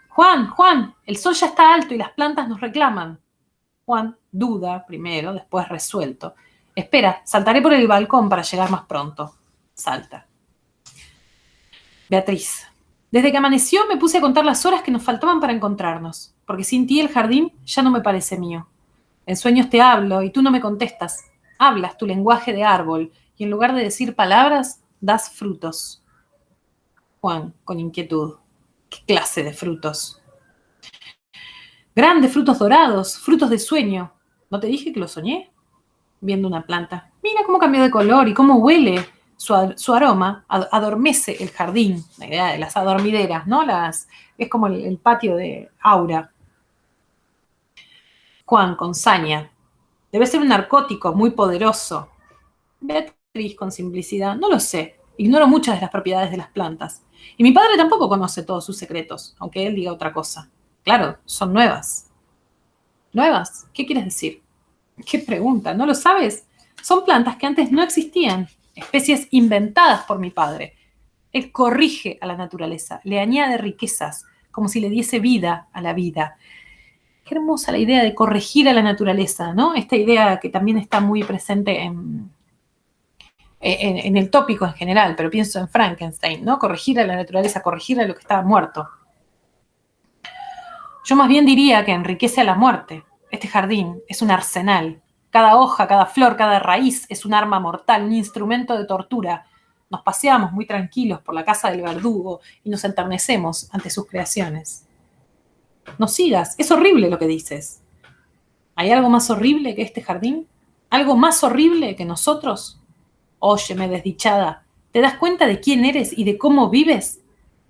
Juan, Juan, el sol ya está alto y las plantas nos reclaman. Juan duda primero, después resuelto. Espera, saltaré por el balcón para llegar más pronto. Salta. Beatriz. Desde que amaneció me puse a contar las horas que nos faltaban para encontrarnos, porque sin ti el jardín ya no me parece mío. En sueños te hablo y tú no me contestas. Hablas tu lenguaje de árbol y en lugar de decir palabras, das frutos. Juan, con inquietud. ¿Qué clase de frutos? Grandes frutos dorados, frutos de sueño. ¿No te dije que lo soñé? Viendo una planta. Mira cómo cambió de color y cómo huele. Su aroma adormece el jardín, la idea de las adormideras, ¿no? Es como el patio de Aura. Juan, con saña. Debe ser un narcótico muy poderoso. Beatriz, con simplicidad. No lo sé. Ignoro muchas de las propiedades de las plantas. Y mi padre tampoco conoce todos sus secretos, aunque él diga otra cosa. Claro, son nuevas. ¿Nuevas? ¿Qué quieres decir? ¿Qué pregunta? ¿No lo sabes? Son plantas que antes no existían, especies inventadas por mi padre. Él corrige a la naturaleza, le añade riquezas, como si le diese vida a la vida. Qué hermosa la idea de corregir a la naturaleza, ¿no? Esta idea que también está muy presente en el tópico en general, pero pienso en Frankenstein, ¿no? Corregir a la naturaleza, corregir a lo que estaba muerto. Yo más bien diría que enriquece a la muerte. Este jardín es un arsenal. Cada hoja, cada flor, cada raíz es un arma mortal, un instrumento de tortura. Nos paseamos muy tranquilos por la casa del verdugo y nos enternecemos ante sus creaciones. No sigas, es horrible lo que dices. ¿Hay algo más horrible que este jardín? ¿Algo más horrible que nosotros? Óyeme, desdichada, ¿te das cuenta de quién eres y de cómo vives?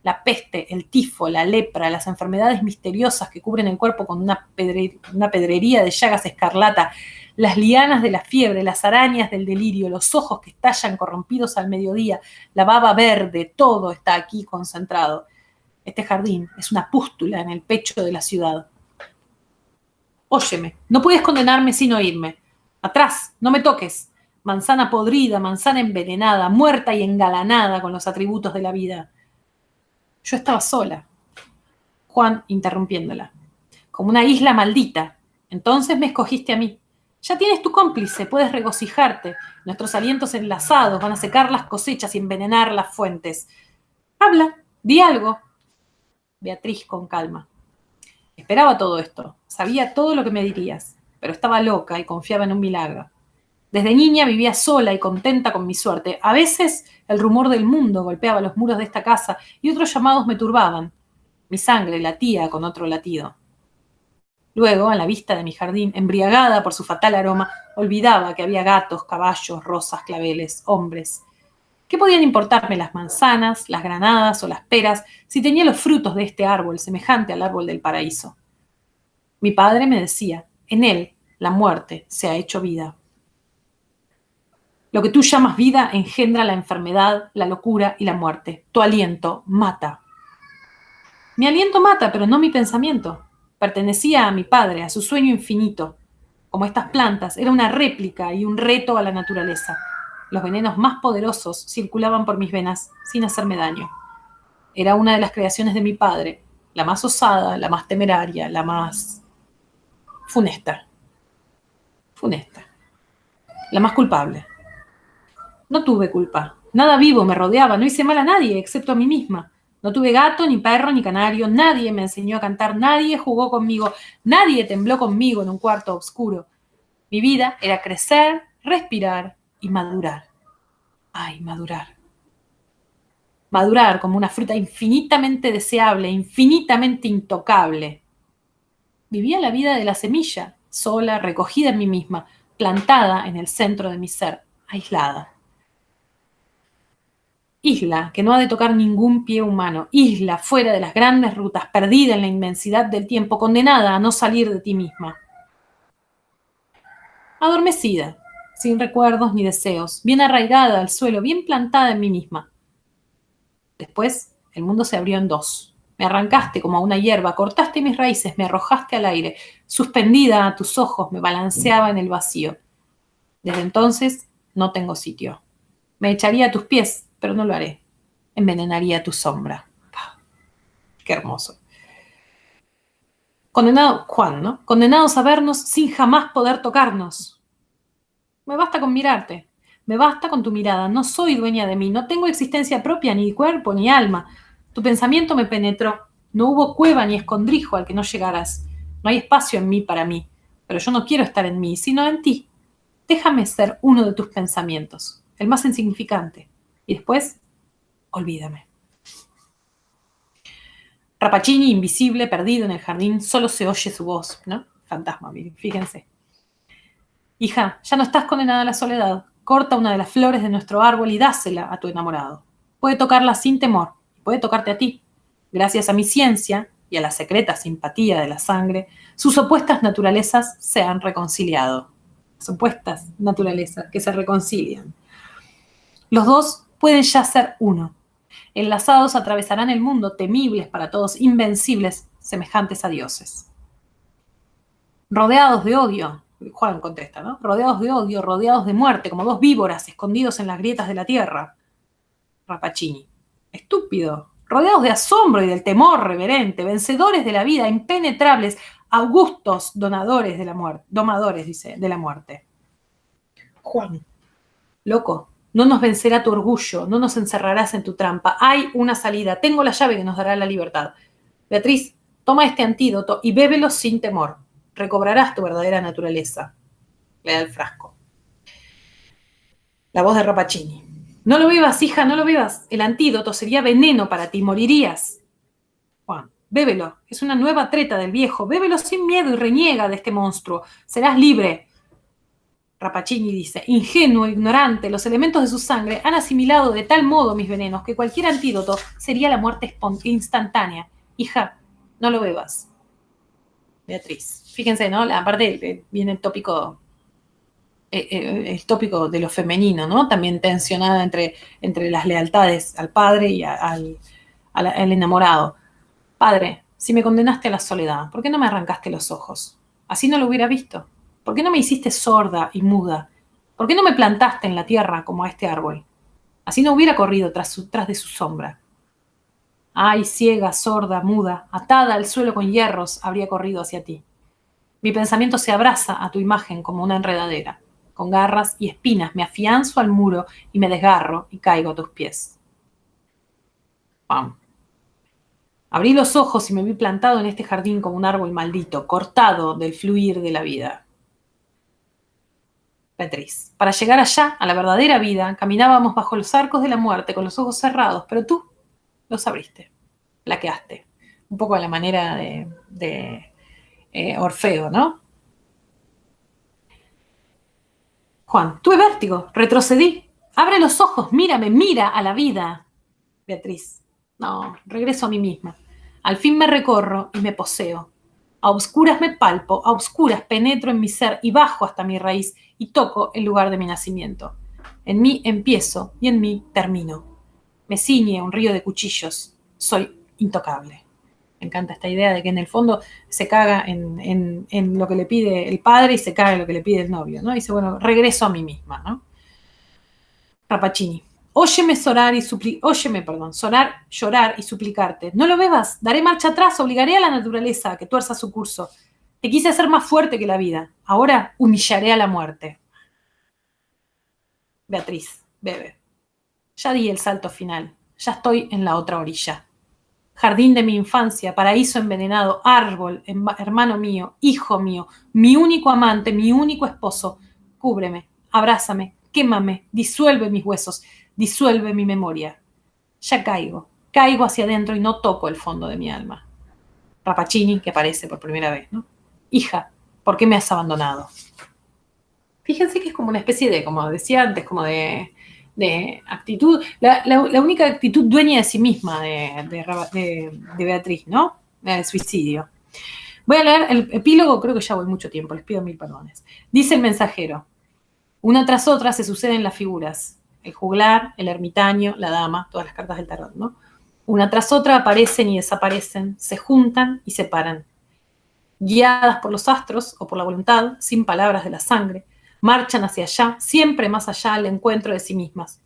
La peste, el tifo, la lepra, las enfermedades misteriosas que cubren el cuerpo con una pedrería de llagas escarlata, las lianas de la fiebre, las arañas del delirio, los ojos que estallan corrompidos al mediodía, la baba verde, todo está aquí concentrado. Este jardín es una pústula en el pecho de la ciudad. Óyeme, no puedes condenarme sin oírme. Atrás, no me toques. manzana podrida, manzana envenenada, muerta y engalanada con los atributos de la vida. Yo estaba sola. Juan interrumpiéndola. Como una isla maldita. Entonces me escogiste a mí. Ya tienes tu cómplice, puedes regocijarte. Nuestros alientos enlazados van a secar las cosechas y envenenar las fuentes. Habla, di algo. Beatriz con calma. Esperaba todo esto, sabía todo lo que me dirías, pero estaba loca y confiaba en un milagro. Desde niña vivía sola y contenta con mi suerte. A veces el rumor del mundo golpeaba los muros de esta casa y otros llamados me turbaban. Mi sangre latía con otro latido. Luego, a la vista de mi jardín, embriagada por su fatal aroma, olvidaba que había gatos, caballos, rosas, claveles, hombres. ¿Qué podían importarme las manzanas, las granadas o las peras si tenía los frutos de este árbol semejante al árbol del paraíso? Mi padre me decía, en él la muerte se ha hecho vida. Lo que tú llamas vida engendra la enfermedad, la locura y la muerte. Tu aliento mata. Mi aliento mata, pero no mi pensamiento. Pertenecía a mi padre, a su sueño infinito. Como estas plantas, era una réplica y un reto a la naturaleza. Los venenos más poderosos circulaban por mis venas sin hacerme daño. Era una de las creaciones de mi padre, la más osada, la más temeraria, la más funesta. Funesta. La más culpable. No tuve culpa. Nada vivo me rodeaba, no hice mal a nadie, excepto a mí misma. No tuve gato, ni perro, ni canario, nadie me enseñó a cantar, nadie jugó conmigo, nadie tembló conmigo en un cuarto oscuro. Mi vida era crecer, respirar y madurar. Ay, madurar. Madurar como una fruta infinitamente deseable, infinitamente intocable. Vivía la vida de la semilla, sola, recogida en mí misma, plantada en el centro de mi ser, aislada. Isla que no ha de tocar ningún pie humano, isla fuera de las grandes rutas, perdida en la inmensidad del tiempo, condenada a no salir de ti misma. Adormecida, sin recuerdos ni deseos, bien arraigada al suelo, bien plantada en mí misma. Después, el mundo se abrió en dos. Me arrancaste como a una hierba, cortaste mis raíces, me arrojaste al aire. Suspendida a tus ojos, me balanceaba en el vacío. Desde entonces, no tengo sitio. Me echaría a tus pies, pero no lo haré. Envenenaría tu sombra. Qué hermoso. Condenado, Juan, ¿no? Condenados a vernos sin jamás poder tocarnos. Me basta con mirarte. Me basta con tu mirada. No soy dueña de mí. No tengo existencia propia, ni cuerpo, ni alma. Tu pensamiento me penetró. No hubo cueva ni escondrijo al que no llegaras. No hay espacio en mí para mí. Pero yo no quiero estar en mí, sino en ti. Déjame ser uno de tus pensamientos, el más insignificante. Y después, olvídame. Rappaccini, invisible, perdido en el jardín, solo se oye su voz, ¿no? Fantasma, miren, fíjense. Hija, ya no estás condenada a la soledad. Corta una de las flores de nuestro árbol y dásela a tu enamorado. Puede tocarla sin temor, puede tocarte a ti. Gracias a mi ciencia y a la secreta simpatía de la sangre, sus opuestas naturalezas se han reconciliado. Las opuestas naturalezas que se reconcilian. Los dos pueden ya ser uno. Enlazados atravesarán el mundo, temibles para todos, invencibles, semejantes a dioses. Rodeados de odio, Juan contesta, ¿no? Rodeados de odio, rodeados de muerte, como dos víboras escondidos en las grietas de la tierra. Rappaccini. Estúpido. Rodeados de asombro y del temor reverente, vencedores de la vida, impenetrables, augustos donadores de la muerte, domadores, dice, de la muerte. Juan. Loco. No nos vencerá tu orgullo, no nos encerrarás en tu trampa. Hay una salida, tengo la llave que nos dará la libertad. Beatriz, toma este antídoto y bébelo sin temor. Recobrarás tu verdadera naturaleza. Le da el frasco. La voz de Rappaccini. No lo bebas, hija, no lo bebas. El antídoto sería veneno para ti, morirías. Juan, bébelo. Es una nueva treta del viejo. Bébelo sin miedo y reniega de este monstruo. Serás libre. Rappaccini dice, ingenuo, ignorante, los elementos de su sangre han asimilado de tal modo mis venenos que cualquier antídoto sería la muerte instantánea. Hija, no lo bebas. Beatriz. Fíjense, ¿no? Aparte viene el tópico de lo femenino, ¿no? También tensionada entre las lealtades al padre y al enamorado. Padre, si me condenaste a la soledad, ¿por qué no me arrancaste los ojos? Así no lo hubiera visto. ¿Por qué no me hiciste sorda y muda? ¿Por qué no me plantaste en la tierra como a este árbol? Así no hubiera corrido tras de su sombra. Ay, ciega, sorda, muda, atada al suelo con hierros, habría corrido hacia ti. Mi pensamiento se abraza a tu imagen como una enredadera. Con garras y espinas me afianzo al muro y me desgarro y caigo a tus pies. ¡Pam! Abrí los ojos y me vi plantado en este jardín como un árbol maldito, cortado del fluir de la vida. Beatriz. Para llegar allá, a la verdadera vida, caminábamos bajo los arcos de la muerte con los ojos cerrados, pero tú los abriste, laqueaste. Un poco a la manera de Orfeo, ¿no? Juan, tuve vértigo, retrocedí. Abre los ojos, mírame, mira a la vida. Beatriz, no, regreso a mí misma. Al fin me recorro y me poseo. A obscuras me palpo, a obscuras penetro en mi ser y bajo hasta mi raíz y toco el lugar de mi nacimiento. En mí empiezo y en mí termino. Me ciñe un río de cuchillos. Soy intocable. Me encanta esta idea de que en el fondo se caga en lo que le pide el padre y se caga en lo que le pide el novio, ¿no? Y dice, bueno, regreso a mí misma, ¿no? Rappaccini. Sonar, llorar y suplicarte. No lo bebas, daré marcha atrás, obligaré a la naturaleza a que tuerza su curso. Te quise hacer más fuerte que la vida. Ahora humillaré a la muerte. Beatriz, bebe. Ya di el salto final. Ya estoy en la otra orilla. Jardín de mi infancia, paraíso envenenado, árbol, hermano mío, hijo mío, mi único amante, mi único esposo. Cúbreme, abrázame, quémame, disuelve mis huesos, disuelve mi memoria. Ya caigo hacia adentro y no toco el fondo de mi alma. Rappaccini, que aparece por primera vez, ¿no? Hija, ¿por qué me has abandonado? Fíjense que es como una especie de, como decía antes, como de actitud, la única actitud dueña de sí misma de Beatriz, ¿no? El suicidio. Voy a leer el epílogo, creo que ya voy mucho tiempo, les pido mil perdones. Dice el mensajero, una tras otra se suceden las figuras, el juglar, el ermitaño, la dama, todas las cartas del tarot, ¿no? Una tras otra aparecen y desaparecen, se juntan y se paran. Guiadas por los astros o por la voluntad, sin palabras de la sangre, marchan hacia allá, siempre más allá al encuentro de sí mismas.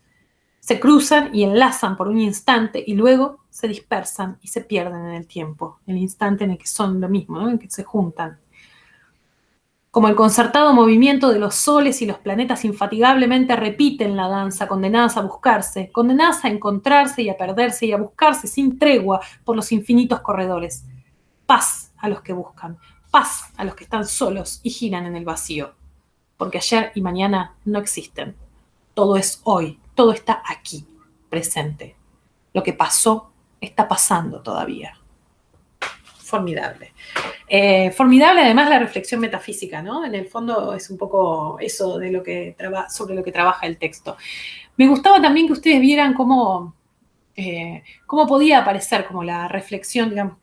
Se cruzan y enlazan por un instante y luego se dispersan y se pierden en el tiempo, el instante en el que son lo mismo, ¿no? En que se juntan. Como el concertado movimiento de los soles y los planetas infatigablemente repiten la danza, condenadas a buscarse, condenadas a encontrarse y a perderse y a buscarse sin tregua por los infinitos corredores. Paz a los que buscan, paz a los que están solos y giran en el vacío. Porque ayer y mañana no existen. Todo es hoy, todo está aquí, presente. Lo que pasó está pasando todavía. Formidable. Formidable además la reflexión metafísica, ¿no? En el fondo es un poco eso de sobre lo que trabaja el texto. Me gustaba también que ustedes vieran cómo podía aparecer como la reflexión, digamos,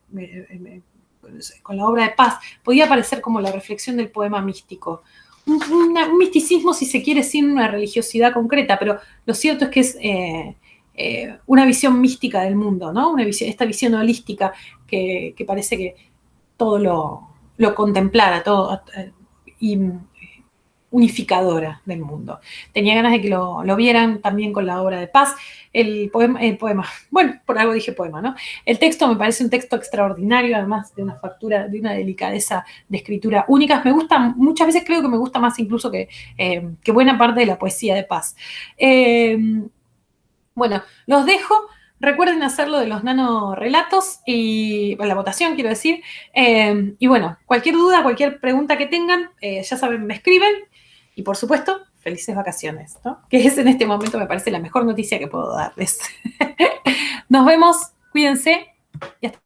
con la obra de Paz, podía aparecer como la reflexión del poema místico. Un misticismo, si se quiere, sin una religiosidad concreta, pero lo cierto es que es una visión mística del mundo, ¿no? Esta visión holística que parece que todo lo contemplara, todo y unificadora del mundo. Tenía ganas de que lo vieran también con la obra de Paz. El poema, bueno, por algo dije poema, ¿no? El texto me parece un texto extraordinario, además de una factura, de una delicadeza de escritura únicas. Me gusta, muchas veces creo que me gusta más incluso que buena parte de la poesía de Paz. Bueno, los dejo. Recuerden hacerlo de los nanorelatos y la votación, quiero decir. Y bueno, cualquier duda, cualquier pregunta que tengan, ya saben, me escriben. Y por supuesto, felices vacaciones, ¿no? Que es en este momento, me parece, la mejor noticia que puedo darles. Nos vemos, cuídense y hasta